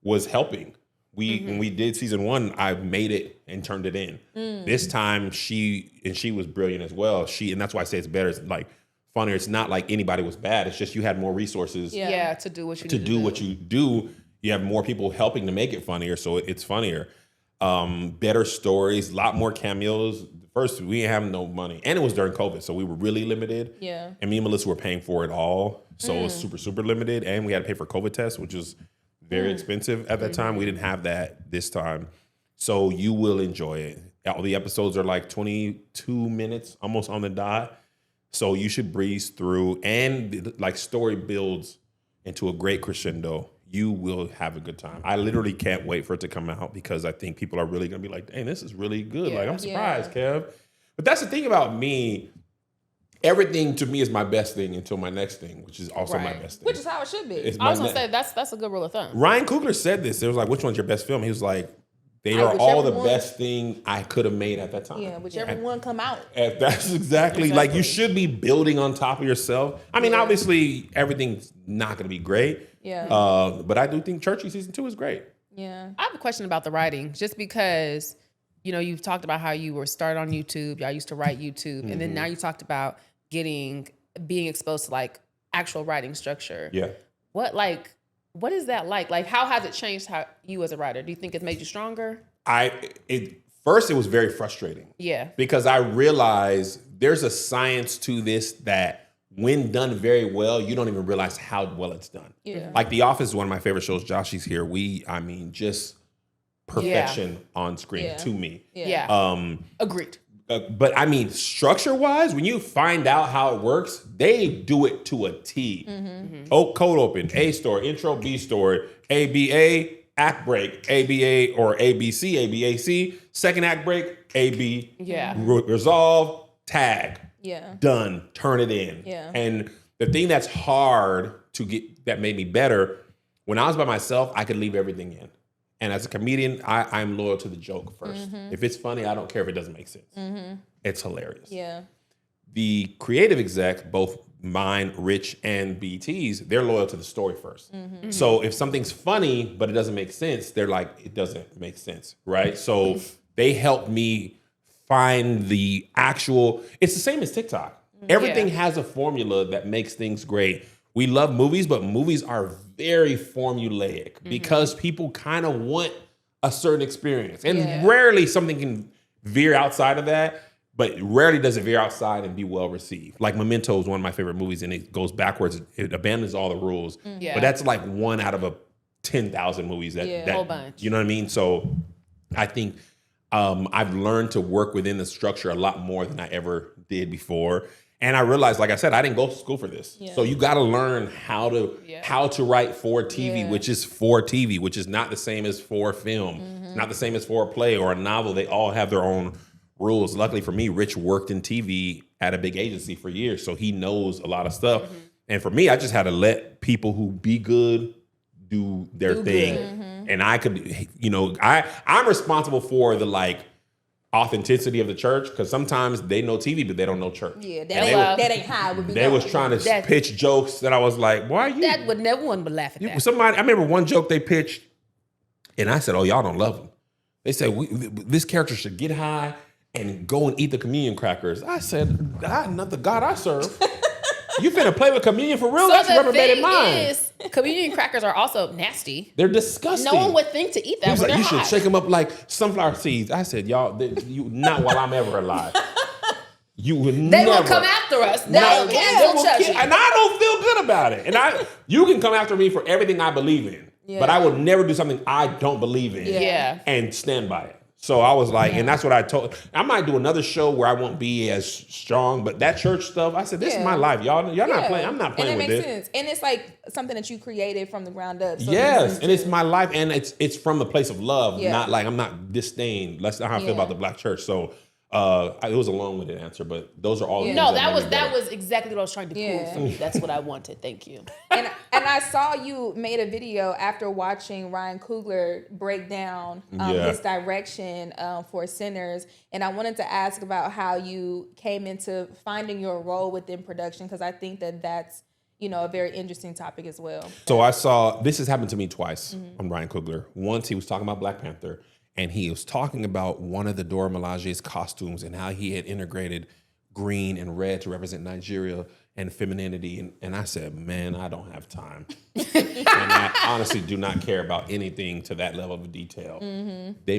was helping When we did season 1, I made it and turned it in. This time she was brilliant as well. And that's why I say it's better. It's like funnier. It's not like anybody was bad. It's just you had more resources. Yeah, to do what you what you do. You have more people helping to make it funnier, so it's funnier. Better stories, a lot more cameos. First, we didn't have no money, and it was during COVID, so we were really limited. Yeah. And me and Melissa were paying for it all, so it was super, super limited, and we had to pay for COVID tests, which was very expensive at that time. We didn't have that this time, so you will enjoy it. All the episodes are like 22 minutes, almost on the dot, so you should breeze through, and like story builds into a great crescendo. You will have a good time. I literally can't wait for it to come out because I think people are really going to be like, dang, this is really good. Like, I'm surprised, Kev. But that's the thing about me. Everything to me is my best thing until my next thing, which is also my best thing. Which is how it should be. I was going to say, that's a good rule of thumb. Ryan Coogler said this. It was like, which one's your best film? He was like, they are all the best thing I could have made at that time. Yeah, whichever one come out. And that's exactly like you should be building on top of yourself. I mean, obviously, everything's not going to be great. Yeah. But I do think Churchy season 2 is great. Yeah. I have a question about the writing, just because, you've talked about how you were started on YouTube. Y'all used to write YouTube. And then now you talked about being exposed to like actual writing structure. Yeah. What is that like? Like, how has it changed how you as a writer? Do you think it's made you stronger? First, it was very frustrating. Yeah. Because I realized there's a science to this that when done very well, you don't even realize how well it's done. Yeah. Like The Office is one of my favorite shows. Joshy's here. Just perfection on screen to me. Yeah. Agreed. But I mean, structure-wise, when you find out how it works, they do it to a T. Code open, A story, intro, B story, ABA, act break, ABA or ABC, ABAC, second act break, AB, resolve, tag, done, turn it in. Yeah. And the thing that's hard to get, that made me better, when I was by myself, I could leave everything in. And as a comedian, I'm loyal to the joke first. If it's funny, I don't care if it doesn't make sense. It's hilarious. Yeah. The creative exec, both mine, Rich, and BET's, they're loyal to the story first. So if something's funny, but it doesn't make sense, they're like, it doesn't make sense, right? So they help me find the actual, it's the same as TikTok. Everything has a formula that makes things great. We love movies, but movies are very formulaic because people kind of want a certain experience. And rarely something can veer outside of that, but rarely does it veer outside and be well received. Like Memento is one of my favorite movies, and it goes backwards. It abandons all the rules. But that's like one out of a 10,000 movies that whole bunch. You know what I mean? So I think I've learned to work within the structure a lot more than I ever did before. And I realized, like I said, I didn't go to school for this. So you got to learn how to write for TV, which is for TV, which is not the same as for film. It's not the same as for a play or a novel. They all have their own rules. Luckily for me, Rich worked in TV at a big agency for years, so he knows a lot of stuff. And for me, I just had to let people who be good do their thing. And I could, I'm responsible for the authenticity of the church, because sometimes they know TV but they don't know church. Yeah, that ain't how it would be. They was trying to pitch jokes that I was like, why are you? That would never one but laugh at that. Somebody, I remember one joke they pitched, and I said, "Oh, y'all don't love him." They said, "This character should get high and go and eat the communion crackers." I said, "Not the God I serve." You finna play with communion for real? So That's the reprobated thing mind. is, communion crackers are also nasty. They're disgusting. No one would think to eat that. He was when like, they're you should hot. shake them up like sunflower seeds. I said, y'all, you not while I'm ever alive. You would They never. will come after us. No, They'll they cancel will Churchy. and I don't feel good about it. And you can come after me for everything I believe in, but I will never do something I don't believe in Yeah. and stand by it. So I was like, and that's what I told. I might do another show where I won't be as strong, but that church stuff, I said, this is my life. Y'all not playing. I'm not playing with this. And it makes sense. And it's like something that you created from the ground up. So Yes, and it's my life, and it's from the place of love, Yeah. not like I'm not disdain. That's not how I feel about the black church. So it was a long-winded answer, but those are all. Yeah. the No, things that made me better. was exactly what I was trying to prove for you. That's what I wanted. Thank you. And I saw you made a video after watching Ryan Coogler break down his direction for Sinners, and I wanted to ask about how you came into finding your role within production, because I think that that's a very interesting topic as well. So I saw, this has happened to me twice on Ryan Coogler. Once he was talking about Black Panther, and he was talking about one of the Dora Milaje's costumes and how he had integrated green and red to represent Nigeria and femininity. And I said, man, I don't have time. And I honestly do not care about anything to that level of detail.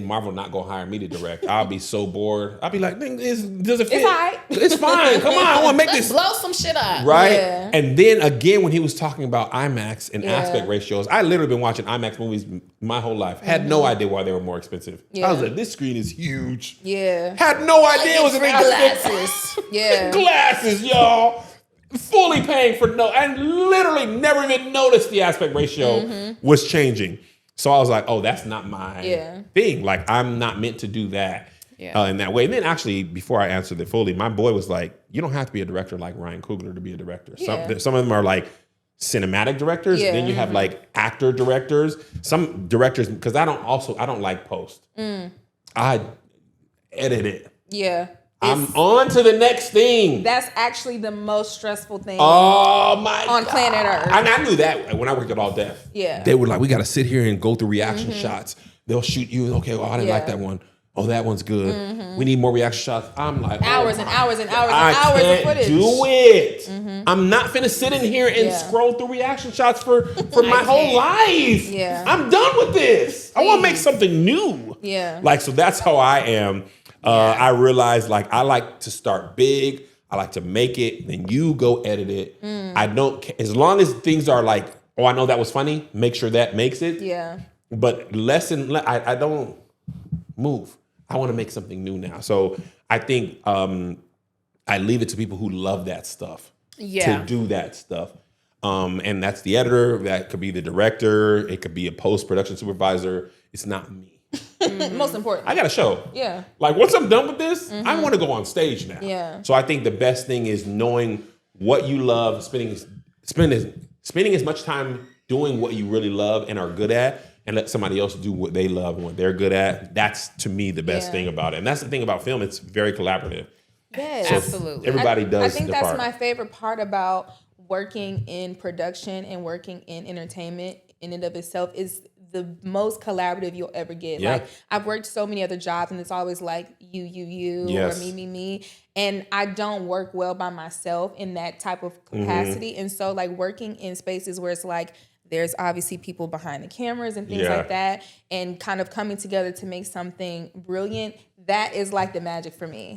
Marvel not gonna hire me to direct. I'll be so bored. I'll be like, does it fit? It's all right. It's fine. Come on, I want to make this. Blow some shit up. Right? Yeah. And then again, when he was talking about IMAX and aspect ratios, I literally been watching IMAX movies my whole life. Had no idea why they were more expensive. I was like, this screen is huge. Yeah. Had no idea it was an aspect. Glasses. Yeah. Glasses, y'all. Fully paying for and literally never even noticed the aspect ratio was changing. So I was like, oh, that's not my thing. Like, I'm not meant to do that in that way. And then actually, before I answered it fully, my boy was like, you don't have to be a director like Ryan Coogler to be a director. Some of them are like cinematic directors. Then you have like actor directors. Some directors, because I don't like post. I edit it. Yeah. I'm on to the next thing. That's actually the most stressful thing on planet Earth. And I knew that when I worked at All Deaf. Yeah. They were like, we got to sit here and go through reaction shots. They'll shoot you. Okay, well, I didn't like that one. Oh, that one's good. We need more reaction shots. I'm like, hours and hours and hours and I hours can't of footage. do it. I'm not finna sit in here and scroll through reaction shots for my whole life. Yeah. I'm done with this. I want to make something new. Yeah. Like, so that's how I am. I realized, like, I like to start big. I like to make it. Then you go edit it. I don't, as long as things are like, oh, I know that was funny. Make sure that makes it. Yeah. But I don't move. I want to make something new now. So I think I leave it to people who love that stuff to do that stuff. And that's the editor. That could be the director. It could be a post-production supervisor. It's not me. Most important. I got a show. Yeah. Like, once I'm done with this, I want to go on stage now. Yeah. So I think the best thing is knowing what you love, spending as much time doing what you really love and are good at, and let somebody else do what they love and what they're good at. That's, to me, the best thing about it. And that's the thing about film. It's very collaborative. Yes. So Absolutely. Everybody does I think the that's part. my favorite part about working in production and working in entertainment in and of itself is the most collaborative you'll ever get. Yeah. Like, I've worked so many other jobs and it's always like you, Yes. or me. And I don't work well by myself in that type of capacity. And so, like, working in spaces where it's like, there's obviously people behind the cameras and things like that, and kind of coming together to make something brilliant, that is like the magic for me.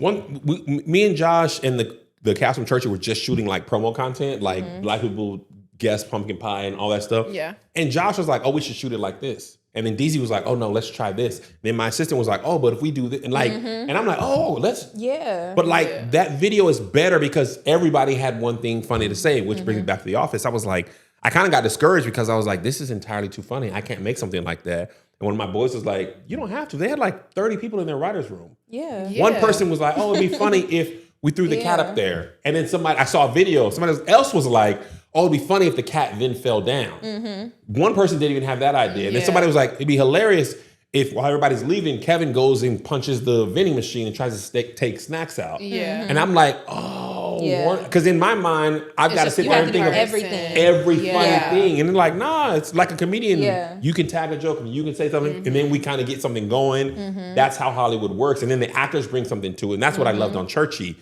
Me and Josh and the cast from Churchy were just shooting like promo content, like Black people guest pumpkin pie and all that stuff. Yeah. And Josh was like, oh, we should shoot it like this. And then DZ was like, oh no, let's try this. Then my assistant was like, oh, but if we do this, and like, and I'm like, oh, let's. Yeah. But like that video is better because everybody had one thing funny to say, which brings me back to The Office. I was like, I kind of got discouraged because I was like, this is entirely too funny. I can't make something like that. And one of my boys was like, you don't have to. They had like 30 people in their writer's room. Yeah. One person was like, oh, it'd be funny if we threw the cat up there. And then I saw a video, somebody else was like, oh, it'd be funny if the cat then fell down. One person didn't even have that idea. And then somebody was like, it'd be hilarious if while everybody's leaving, Kevin goes and punches the vending machine and tries to take snacks out. Yeah. And I'm like, because in my mind, I've got to sit there and think of everything. every funny thing. And they're like, nah, it's like a comedian. Yeah. You can tag a joke and you can say something, and then we kind of get something going. That's how Hollywood works. And then the actors bring something to it. And that's what I loved on Churchy.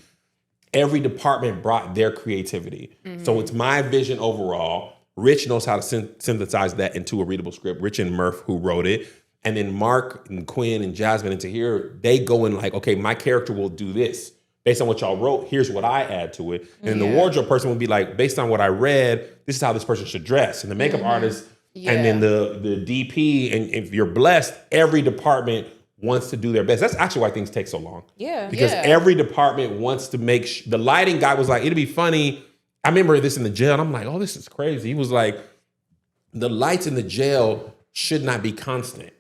Every department brought their creativity. So it's my vision overall. Rich knows how to synthesize that into a readable script. Rich and Murph, who wrote it. And then Mark and Quinn and Jasmine and Tahir, they go in like, okay, my character will do this. Based on what y'all wrote, here's what I add to it. And then the wardrobe person would be like, based on what I read, this is how this person should dress. And the makeup artist, and then the DP, and if you're blessed, every department wants to do their best. That's actually why things take so long. Yeah. Because every department wants to make the lighting guy was like, it'd be funny. I remember this in the jail, and I'm like, oh, this is crazy. He was like, the lights in the jail should not be constant.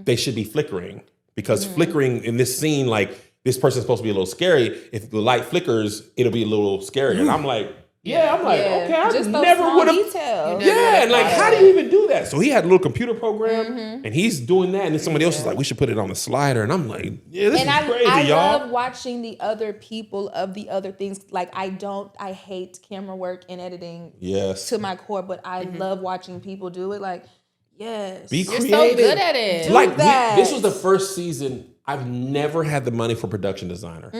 They should be flickering. Because flickering in this scene, like, this person's supposed to be a little scary. If the light flickers, it'll be a little scary. And I'm like, Yeah, I'm like, okay, I just never would have. details. Yeah, and like, how do you even do that? So he had a little computer program, and he's doing that, and then somebody else is like, we should put it on the slider, and I'm like, yeah, this is crazy, I y'all. love watching the other people of the other things. Like, I hate camera work and editing to my core, but I love watching people do it. Like, yes. Be creative. You're so good at it. Like, this was the first season I've never had the money for production designer.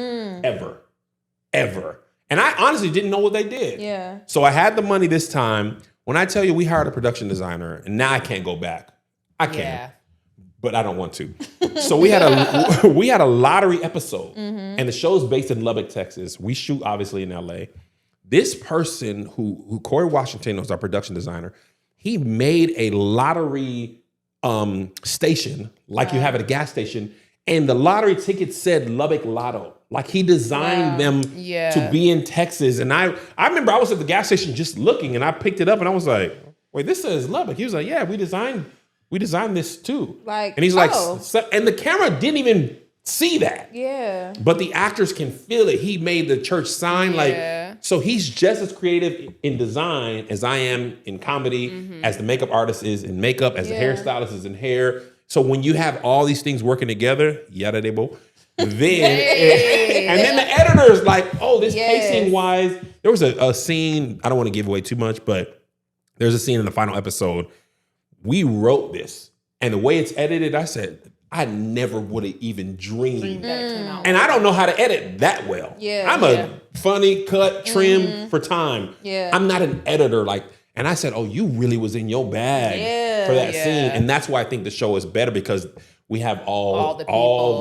Ever. And I honestly didn't know what they did. Yeah. So I had the money this time. When I tell you we hired a production designer, and now I can't go back. I can, but I don't want to. So we had a lottery episode, and the show's based in Lubbock, Texas. We shoot obviously in LA. This person who Corey Washington was our production designer, he made a lottery station like you have at a gas station, and the lottery ticket said Lubbock Lotto. Like he designed them to be in Texas. And I remember I was at the gas station just looking, and I picked it up and I was like, wait, this says Lubbock. He was like, yeah, we designed this too. Like, and he's like, and the camera didn't even see that. Yeah. But the actors can feel it. He made the church sign. So he's just as creative in design as I am in comedy, as the makeup artist is in makeup, as the hairstylist is in hair. So when you have all these things working together, yada de bo, then and then the editor's like, oh, this pacing wise, there was a scene, I don't want to give away too much, but there's a scene in the final episode. We wrote this, and the way it's edited, I said, I never would have even dreamed. And I don't know how to edit that well. I'm a funny cut, trim for time. I'm not an editor and I said, oh, you really was in your bag for that scene. And that's why I think the show is better, because we have all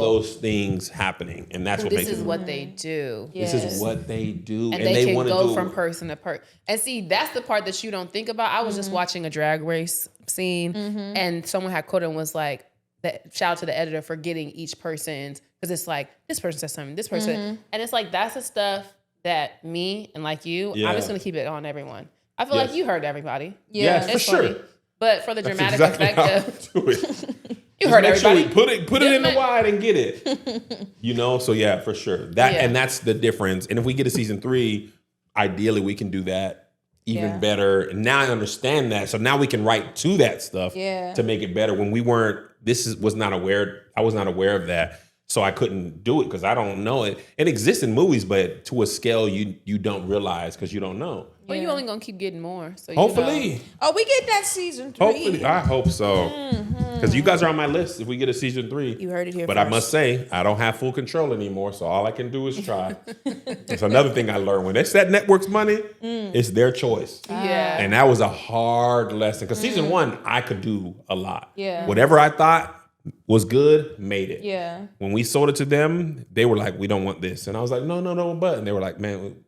those things happening, and that's what makes it. This is what they do. This is what they do, and they can go from person to person. And see, that's the part that you don't think about. I was just watching a drag race scene, and someone had quoted and was like, shout out to the editor for getting each person's, because it's like, this person says something, this person, and it's like, that's the stuff that me and like you, I'm just gonna keep it on everyone. I feel like you heard everybody. Yes, for sure. But for the dramatic effect, you heard everybody. Put it in the wide and get it. So yeah, for sure. And that's the difference. And if we get a season 3, ideally we can do that even better. And now I understand that. So now we can write to that stuff to make it better. When we weren't, I was not aware of that. So I couldn't do it because I don't know it. It exists in movies, but to a scale you don't realize because you don't know. Well, you're only gonna keep getting more. So hopefully. Oh, we get that season 3. Hopefully, I hope so. Because you guys are on my list if we get a season 3. You heard it here But first. I must say, I don't have full control anymore, so all I can do is try. It's another thing I learned. When it's that network's money, it's their choice. Yeah. And that was a hard lesson. Because season 1, I could do a lot. Yeah. Whatever I thought was good, made it. Yeah. When we sold it to them, they were like, we don't want this. And I was like, no, but. And they were like, man,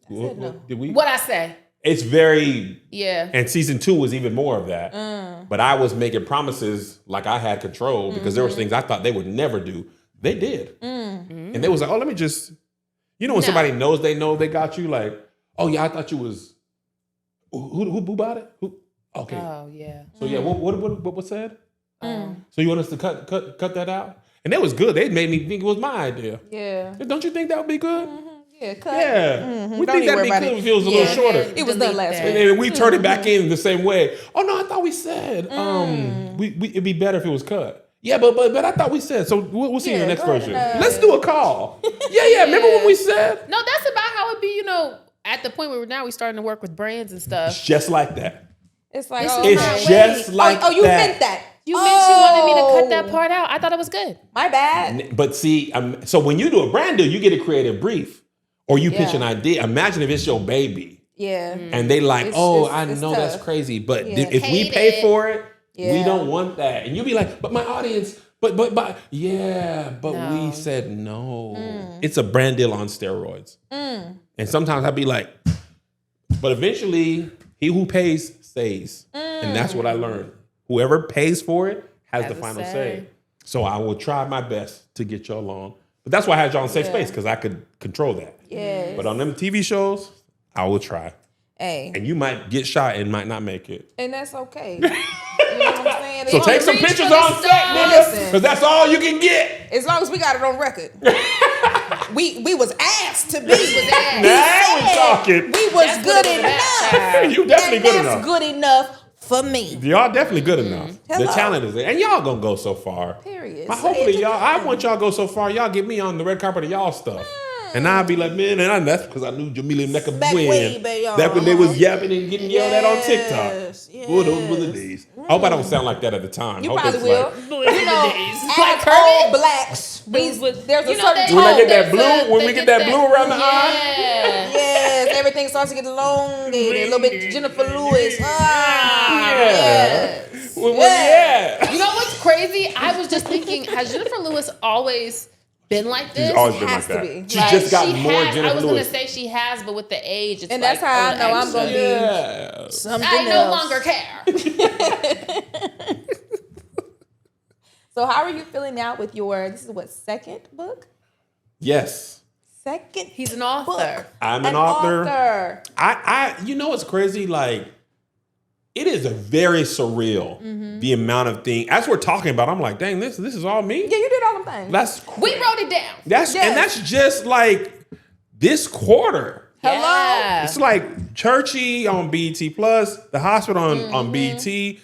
did we? What I say? It's very, yeah. And season 2 was even more of that. But I was making promises like I had control because there was things I thought they would never do. They did. And they was like, oh, let me just, when somebody knows they got you, like, oh yeah, I thought you was, who bought it? Who? Okay. Oh yeah. So yeah, what was said? So you want us to cut that out? And that was good. They made me think it was my idea. Yeah. Don't you think that would be good? Yeah, cut. Yeah. We think that'd be good if it was a little shorter. It was done last week. And we turned it back in the same way. Oh no, I thought we said it'd be better if it was cut. Yeah, but I thought we said. So we'll see in the next version. Let's do a call. Yeah. Remember when we said? No, that's about how it be. At the point where we're starting to work with brands and stuff. It's just like that. It's like it's just like you meant that. You meant you wanted me to cut that part out. I thought it was good. My bad. But see, so when you do a brand deal, you get a creative brief. Or you pitch an idea. Imagine if it's your baby. Yeah. And they like, I know tough. That's crazy. But if we pay for it, we don't want that. And you'll be like, but my audience, but we said no. It's a brand deal on steroids. And sometimes I'd be like, but eventually, he who pays stays. And that's what I learned. Whoever pays for it has the final say. So I will try my best to get y'all along. But that's why I had y'all in safe space, because I could control that. Yeah. But on them TV shows, I will try. Hey. And you might get shot and might not make it. And that's okay. You know what I'm saying? So take some pictures on set, nigga, because that's all you can get. As long as we got it on record. we was asked to be. Now we talking. We was good enough. You definitely good enough. That's good enough for me. Y'all definitely good enough. Hello. The talent is there. And y'all gonna go so far. Period. But So hopefully it y'all, I depends. want y'all to go so far, y'all get me on the red carpet of y'all stuff. And I'll be like, man, and that's because I knew Jamila and Mecca Back win. way, baby, Back when they was yapping and getting yelled at on TikTok. Yes, Boy, those were the days. I hope I don't sound like that at the time. You I hope probably it's will. like, You know, Like as Kermit? old blacks, there's a You know, certain When I tone. get that blue, when we get that blue around the eye. Yeah. Yes, everything starts to get elongated, a little bit Jennifer Lewis. Yeah. Well, Yeah. yeah. You know what's crazy? I was just thinking, has Jennifer Lewis always been like this? She's always been has like to that. be. She's Like, just got she more has, Jennifer I was going to Lewis. say she has, but with the age, it's And like, that's how I know I'm extra. gonna be Yeah. something I no else. longer care. So how are you feeling now with your, this is what, second book? Yes. Second He's an author. book. I'm an author. author. I you know what's crazy? Like, it is a very surreal the amount of things. As we're talking about, I'm like, dang, this is all me. Yeah, you did all the things. That's We wrote it down. That's Yes. and that's just like this quarter. Hello? Yeah. It's like Churchy on BET Plus, The Hospital on BET,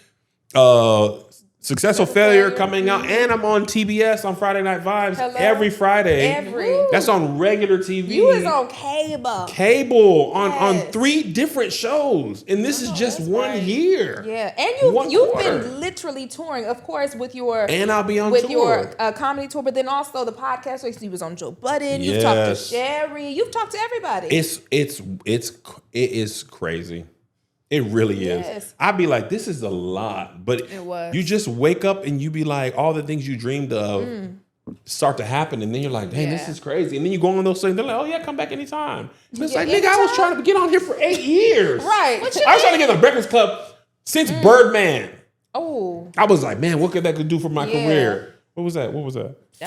Successful Failure coming out, and I'm on TBS on Friday Night Vibes Hello? every Friday. Every. That's on regular TV. You is on cable. Cable on Yes. 3 different shows, and this is just that's 1 right. year. Yeah, and One you've quarter. been literally touring, of course, with your And I'll be on with tour. your comedy tour, but then also the podcast. So you was on Joe Budden. You've talked to Yes. Sherry. You've talked to everybody. It is crazy. It really is. Yes. I'd be like, this is a lot, but It was. you just wake up and you be like, all the things you dreamed of start to happen, and then you're like, dang, this Yeah. is crazy. And then you go on those things. They're like, oh yeah, come back anytime. And it's Yeah, like, nigga, I was anytime. trying to get on here for 8 years. right. I was trying to get on the Breakfast Club since Birdman. Oh, I was like, man, what could that do for my Yeah. career? What was that? That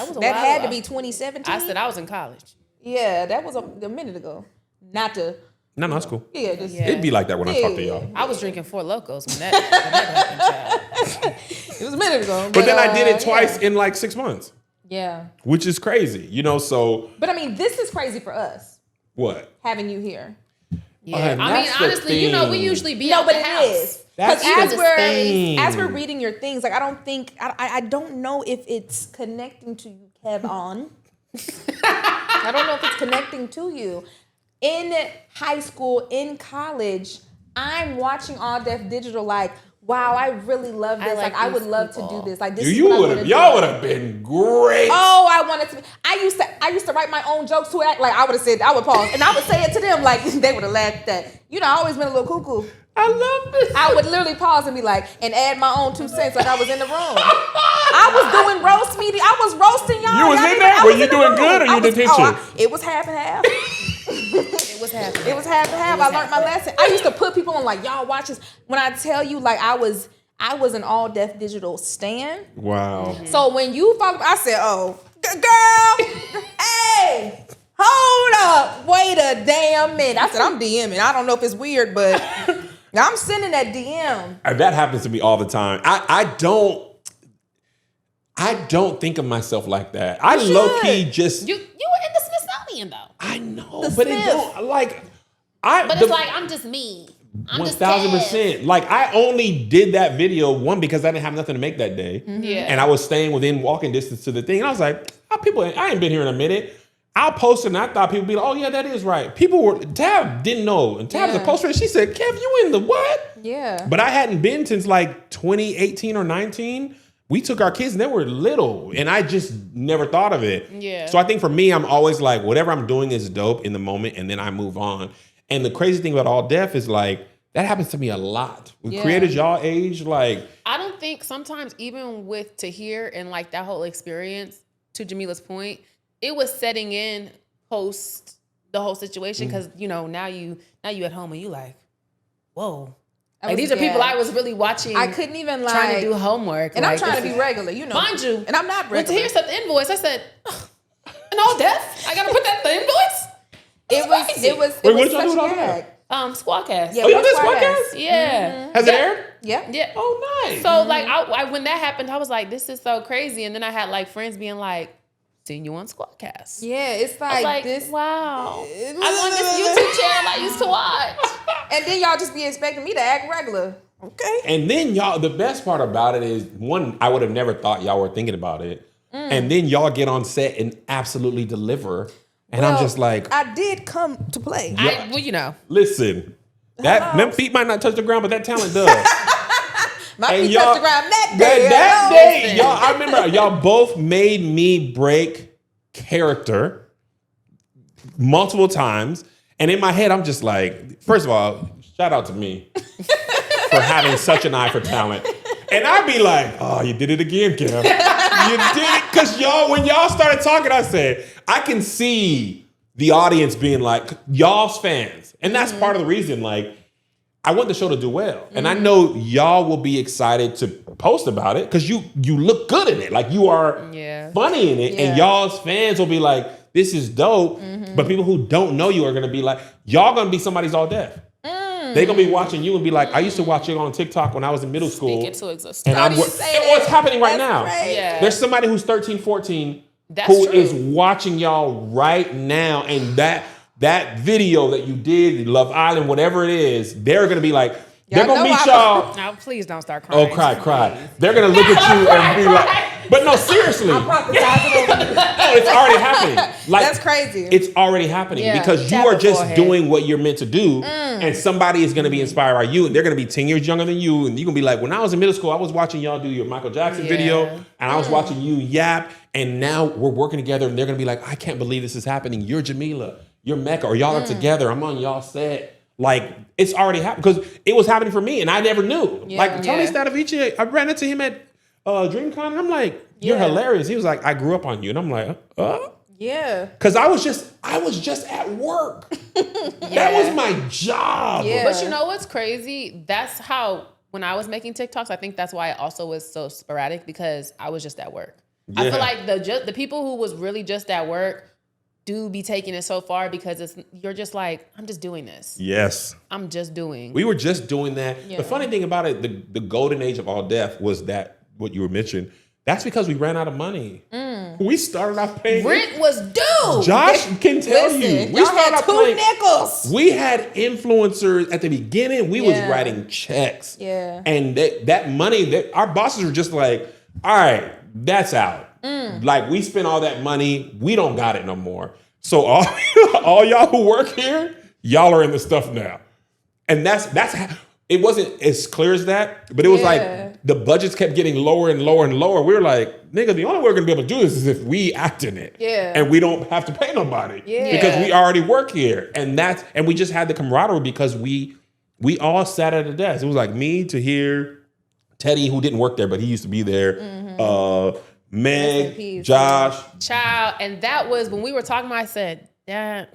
was a that while had to ago. be 2017. I said I was in college. yeah, that was a minute ago. Not to. No, that's cool. Yeah, just Yeah. It'd be like that when I talk to Yeah. y'all. I was drinking 4 Locos when that happened, child. it was a minute ago. But then I did it twice Yeah. in like 6 months, Yeah, which is crazy, so but I mean, this is crazy for us what? having you here. Yeah. And I mean, that's the honestly, we thing. usually be No, out but the it house. is. That's Because the thing. as we're reading your things, like I don't know if it's connecting to you, KevOn. I don't know if it's connecting to you. In high school, in college, I'm watching All Deaf Digital like, wow, I really love this. like I would these love people. to do this. Like this You is what I would wanna have, do. y'all would have been great. Oh, I wanted to. I used to write my own jokes too. Like I would have said, I would pause, and I would say it to them. Like they would have laughed at. I always been a little cuckoo. I love this. I would literally pause and be like, and add my own 2 cents like I was in the room. I was doing roast meeting. I was roasting y'all. You was Y'all in didn't- there? I Were was you in the doing room. good or I you was- detention? It was half and half. It was happening. It was half and half. I learned my lesson. I used to put people on like, y'all watch this. When I tell you, like I was an All Deaf Digital stan. Wow. So when you follow, I said, oh, girl, hey, hold up, wait a damn minute. I said, I'm DMing. I don't know if it's weird, but I'm sending that DM. That happens to me all the time. I don't think of myself like that. I You low key should. just. You were in the Smithsonian though. I know, The but it Smith. don't like. But it's like I'm just me. I'm just Kev. 1000%. Like I only did that video because I didn't have nothing to make that day, Yeah. and I was staying within walking distance to the thing. And I was like, I ain't been here in a minute. I'll post it, and I thought people would be like, oh yeah, that is right. Tab didn't know, and Tab's a Yeah. poster, and she said, Kev, you in the what? Yeah. But I hadn't been since like 2018 or 19. We took our kids and they were little, and I just never thought of it. Yeah. So I think for me, I'm always like, whatever I'm doing is dope in the moment, and then I move on. And the crazy thing about All Deaf is like, that happens to me a lot. With Yeah. creators y'all age, like, I don't think sometimes even with Tahir and like that whole experience, to Jamila's point, it was setting in post the whole situation because now you at home and you like, whoa. Like these are people I was really watching. I couldn't even like trying to do homework. and I'm like, trying to be regular, Mind you. and I'm not When regular. Tahir sent the invoice, I said, an All Deaf? I gotta put that in the invoice? It was Wait, what was y'all do such with All a Deaf? gag. Squadcast. Yeah, Oh, you we did watched Squadcast? Yeah. Has it aired? Yeah. Yeah. Oh, nice. So like I when that happened, I was like, this is so crazy. And then I had like friends being like, seen you on Squadcast. Yeah, it's I was like like, this. wow. I'm on this YouTube channel. Like, used to watch. And then y'all just be expecting me to act regular. Okay. And then y'all, the best part about it is, one, I would have never thought y'all were thinking about it. And then y'all get on set and absolutely deliver. And I'm just like, I did come to play. Well, you know. listen, them feet might not touch the ground, but that talent does. My And feet touched the ground that day. That day, y'all, I remember y'all both made me break character multiple times. And in my head, I'm just like, first of all, shout out to me for having such an eye for talent. And I'd be like, oh, you did it again, Kev. You did it. Because when y'all started talking, I said, I can see the audience being like, y'all's fans. And that's part of the reason, like, I want the show to do well. And I know y'all will be excited to post about it because you look good in it. Like, you are funny in it. And y'all's fans will be like, this is dope. But people who don't know you are going to be like, y'all going to be somebody's all deaf. They're going to be watching you and be like, I used to watch you on TikTok when I was in middle school. Speak it to existence. And what's happening right now. Yeah. There's somebody who's 13, 14 That's who true. is watching y'all right now. And that video that you did, Love Island, whatever it is, they're going to be like, they're going to meet y'all. Now, please don't start crying. Oh, cry. They're going to look at you and be like, but no, seriously. It's already happening. Like, that's crazy. It's already happening because you are just doing what you're meant to do. And somebody is going to be inspired by you. And they're going to be 10 years younger than you. And you're going to be like, when I was in middle school, I was watching y'all do your Michael Jackson video. And I was watching you yap. And now we're working together. And they're going to be like, I can't believe this is happening. You're Jamila. You're Mecca. Or y'all are together. I'm on y'all set. Like, it's already happened. Because it was happening for me. And I never knew. Like, Tony Stadavici, I ran into him at DreamCon. And I'm like, you're hilarious. He was like, I grew up on you. And I'm like, Yeah. Because I was just at work. That was my job. Yeah. But you know what's crazy? That's how, when I was making TikToks, I think that's why it also was so sporadic because I was just at work. Yeah. I feel like the people who was really just at work do be taking it so far because you're just like, I'm just doing this. Yes. I'm just doing. We were just doing that. Yeah. The funny thing about it, the golden age of all deaf was that, what you were mentioning, that's because we ran out of money. We started off paying. Rent was due. Josh can tell you. We started had two nickels. We had influencers at the beginning. We was writing checks. Yeah. And that money, our bosses were just like, all right, that's out. Like, we spent all that money. We don't got it no more. So all y'all who work here, y'all are in the stuff now. And that's how, it wasn't as clear as that, but it was like the budgets kept getting lower and lower and lower. We were like, nigga, the only way we're gonna be able to do this is if we act in it. Yeah. And we don't have to pay nobody. Yeah. Because we already work here. And we just had the camaraderie because we all sat at a desk. It was like me, Tahir, Teddy, who didn't work there, but he used to be there. Meg, Josh. Child. And that was when we were talking about, I said, Dad,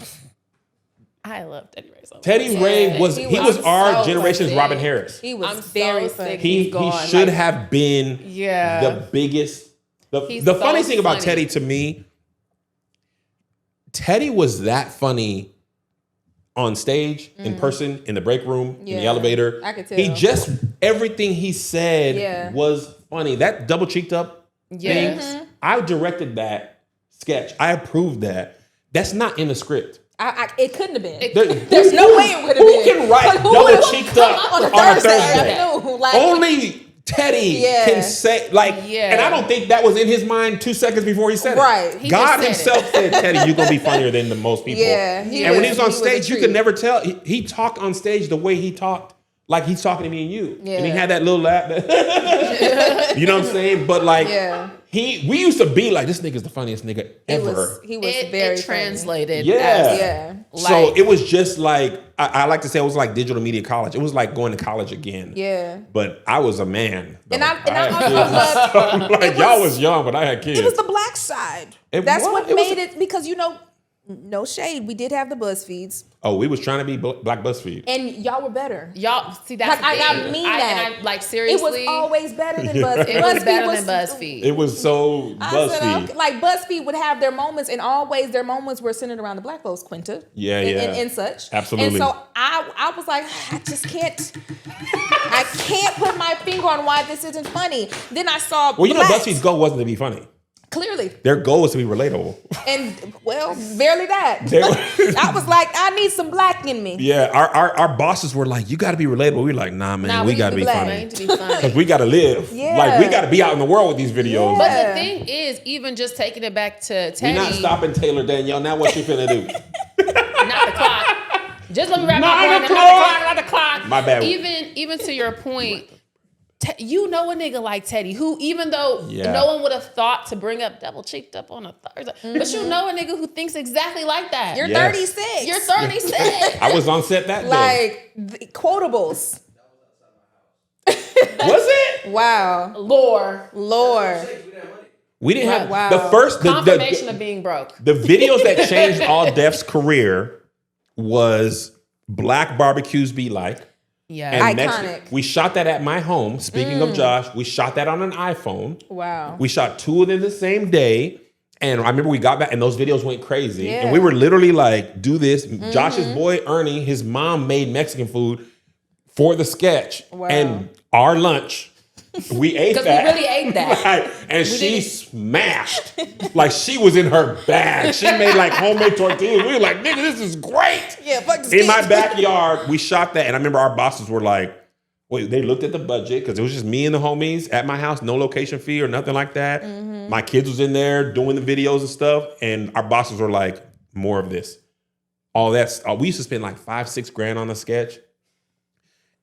I love Teddy Ray so much. Teddy Ray was our generation's Robin Harris. He was very funny. He should have been the biggest. The funny thing about Teddy to me, Teddy was that funny on stage, in person, in the break room, in the elevator. I could tell. He just, everything he said was funny. That double cheeked up thing, I directed that sketch. I approved that. That's not in the script. It couldn't have been. There's no way it would have been. Who can write double cheeked up on a Thursday? Like, only Teddy can say, like, and I don't think that was in his mind 2 seconds before he said it. Right. God himself said, Teddy, you're going to be funnier than the most people. Yeah. And when he was on stage, you could never tell. He talked on stage the way he talked, like he's talking to me and you. Yeah. And he had that little laugh. You know what I'm saying? But like, we used to be like, this nigga's the funniest nigga ever. He was very translated. So it was just like, I like to say it was like digital media college. It was like going to college again. Yeah. But I was a man. And I also love, like, y'all was young, but I had kids. It was the black side. That's what made it, because, you know, no shade, we did have the BuzzFeeds. Oh, we was trying to be Black BuzzFeed. And y'all were better. Y'all, see, that's like, I mean that. And like, seriously. It was always better than BuzzFeed. It was better than BuzzFeed. It was so BuzzFeed. Said, like, BuzzFeed would have their moments, and always their moments were centered around the black folks, Quinta. And such. Absolutely. And so I was like, I just can't. I can't put my finger on why this isn't funny. Then I saw Well, you know, BuzzFeed's goal wasn't to be funny. Clearly. Their goal is to be relatable. And, well, barely that. I was like, I need some black in me. Yeah, our bosses were like, you got to be relatable. We were like, nah, man, we got to be funny. Because we got to live. Yeah. Like, we got to be out in the world with these videos. Yeah. But the thing is, even just taking it back to Teddy. We're not stopping Taylor Danielle. Now what you finna do? Not the clock. Just let me wrap my point. Not the clock. My bad. Even to your point, you know a nigga like Teddy who, even though Yeah. no one would have thought to bring up double cheeked up on a Thursday, but you know a nigga who thinks exactly like that. You're Yes. 36. You're 36. I was on set that day. Like, quotables. Was it? Wow. Lore. We didn't have Wow. the first Confirmation of being broke. the videos that changed All Def's career was Black Barbecues Be Like. Yeah. And Iconic. we shot that at my home. Speaking of Josh, we shot that on an iPhone. Wow. We shot 2 of them the same day. And I remember we got back and those videos went crazy. Yeah. And we were literally like, do this. Josh's boy, Ernie, his mom made Mexican food for the sketch. Wow. And our lunch, we ate Because that. we really ate that. Right. And she smashed. Like she was in her bag. She made like homemade tortillas. We were like, nigga, this is great. Yeah, fuck this In my kid. backyard, we shot that. And I remember our bosses were like, wait, they looked at the budget because it was just me and the homies at my house, no location fee or nothing like that. My kids was in there doing the videos and stuff. And our bosses were like, more of this. All that's, we used to spend like $5-6 grand on a sketch.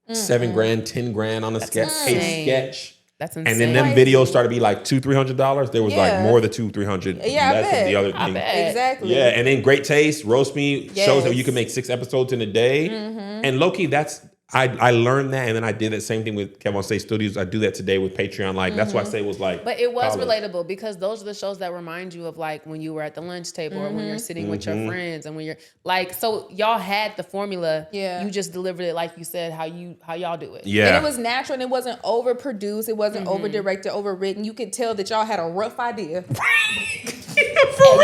$7 grand, 10 grand on a sketch, a sketch. That's insane. And then them videos started to be like $200-$300. There was like Yeah. more than $200-$300. Yeah, I less bet. than the other I thing. bet. Exactly. Yeah, and then Great Taste, Roast Me shows that Yes. you can make 6 episodes in a day. And low-key, that's I learned that, and then I did that same thing with KevOnStage Studios. I do that today with Patreon. Like that's why I say it was like. But it was college. relatable because those are the shows that remind you of like when you were at the lunch table or when you're sitting with your friends and when you're like, so y'all had the formula. Yeah. You just delivered it like you said how y'all do it. Yeah. And it was natural and it wasn't overproduced. It wasn't over-directed, overwritten. You could tell that y'all had a rough idea. And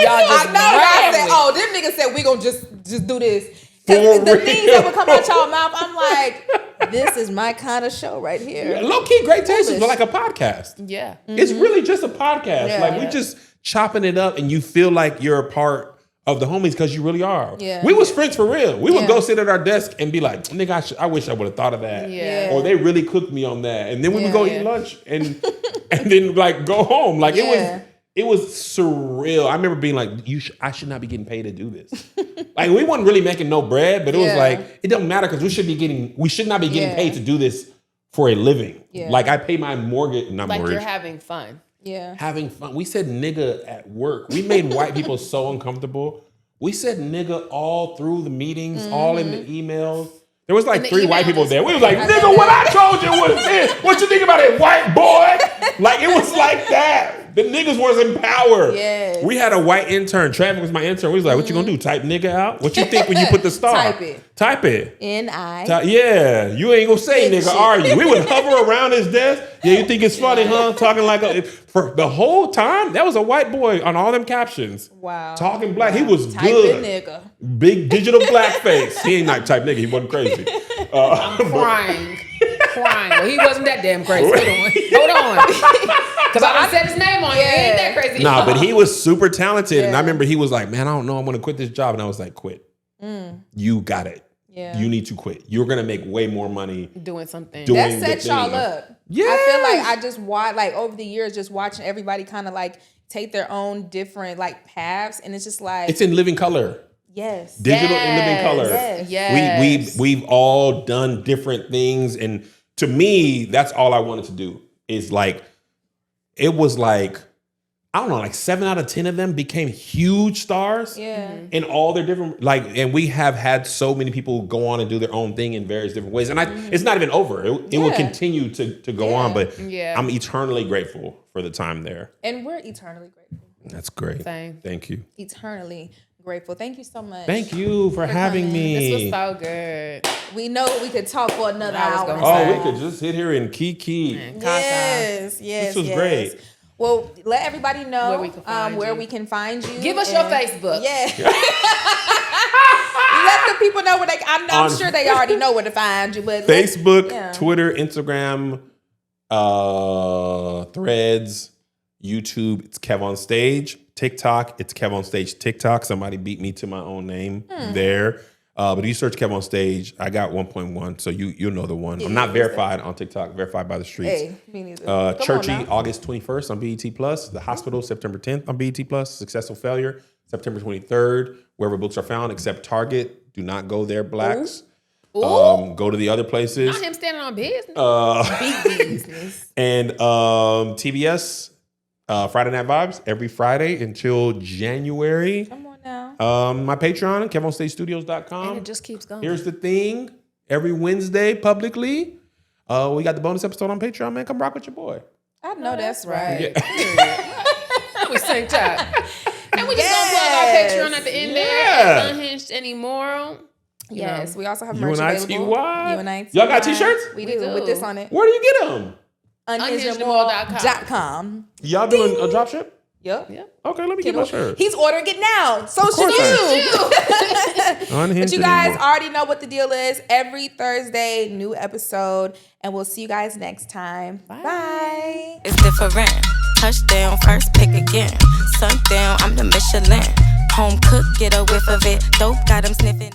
y'all just I know. Y'all ran said, with it. oh, them niggas said we gonna just do this. For The real. things that would come out y'all mouth, I'm like, this is my kind of show right here. Low-key, Great Taste is Foolish. like a podcast. Yeah. It's really just a podcast. Yeah. Like we just chopping it up, and you feel like you're a part of the homies because you really are. Yeah. We was friends for real. We would Yeah. go sit at our desk and be like, nigga, I wish I would have thought of that. Yeah. Or they really cooked me on that. And then we would go Yeah. eat lunch and then like go home. Like Yeah. it was surreal. I remember being like, I should not be getting paid to do this. Like we wasn't really making no bread, but it was Yeah. like, it doesn't matter because we should not be getting Yeah. paid to do this for a living. Yeah. Like I pay my mortgage, not Like mortgage. you're having fun. Yeah. Having fun. We said nigga at work. We made white people so uncomfortable. We said nigga all through the meetings, all in the emails. There was like In the 3 white emails. people there. We was like, nigga, what I told you was this. What you think about it, white boy? Like, it was like that. The niggas was in power. Yes. We had a white intern. Traffic was my intern. We was like, what you gonna do? Type nigga out? What you think when you put the star? Type it. Type it. N-I. Yeah, you ain't gonna say Big nigga, shit. are you? We would hover around his desk. Yeah, you think it's funny, huh? Talking like for the whole time. That was a white boy on all them captions. Wow. Talking black. He was Type good. it, nigga. Big digital blackface. He ain't not type nigga. He wasn't crazy. Crying. Well, he wasn't that damn crazy. Hold on. Because I said his name on it. He ain't that crazy. Nah, but he was super talented. And I Yeah. remember he was like, man, I don't know. I'm gonna quit this job. And I was like, quit. You got it. Yeah. You need to quit. You're gonna make way more money. Doing something. Doing That the set y'all thing. up. Yes. I feel like I just watch, like over the years, just watching everybody kind of like take their own different like paths. And it's just like, It's in living color. yes. Digital in living color. Yes. Yes. We've all done different things, and to me, that's all I wanted to do. Is like, it was like, I don't know, like 7 out of 10 of them became huge stars. Yeah. In all their different, like, and we have had so many people go on and do their own thing in various different ways, and it's not even over. It will Yeah. continue to go on, but Yeah. I'm eternally grateful for the time there. And we're eternally grateful. That's great. Same. Thank you. Eternally grateful. Thank you so much. Thank you for having coming. me. This was so good. We know we could talk for another I was hour. gonna Oh, say. we could just sit here and kiki. Yes, yes, This was yes. great. Well, let everybody know Where we can find you. you. Give us your and- Facebook. Yeah. Let the people know where they. I'm On- sure they already know where to find you, but Facebook, yeah. Twitter, Instagram, Threads. YouTube, it's KevOnStage. TikTok, it's KevOnStage TikTok. Somebody beat me to my own name there. But if you search KevOnStage, I got 1.1, so you'll know the one. I'm not verified on TikTok, verified by the streets. Hey, me neither. Churchy, August 21st on BET Plus. The Hospital, September 10th on BET Plus. Successful Failure, September 23rd. Wherever books are found, except Target. Do not go there, blacks. Go to the other places. Not him standing on business. Big business. And TBS, Friday Night Vibes, every Friday until January. Come on now. My Patreon, KevOnStageStudios.com. And it just keeps going. Here's the thing. Every Wednesday, publicly, we got the bonus episode on Patreon, man. Come rock with your boy. I know that's right. Yeah. We synced up. And we just gonna plug our Patreon at the end there. Unhinged and Immoral. Yes, we also have You merch and I available. T-Y. You and I Y'all got T-Y. t-shirts? We do, with this on it. Where do you get them? unhingedimmoral.com. Y'all doing a drop ship? Yep. Okay, let me get my shirt. He's ordering it now. So should course you. Unhinged But you and guys Immoral. already know what the deal is. Every Thursday, new episode. And we'll see you guys next time. Bye. It's different. Touchdown, first pick again. Sundown, I'm the Michelin. Home cook, get a whiff of it. Dope got him sniffing.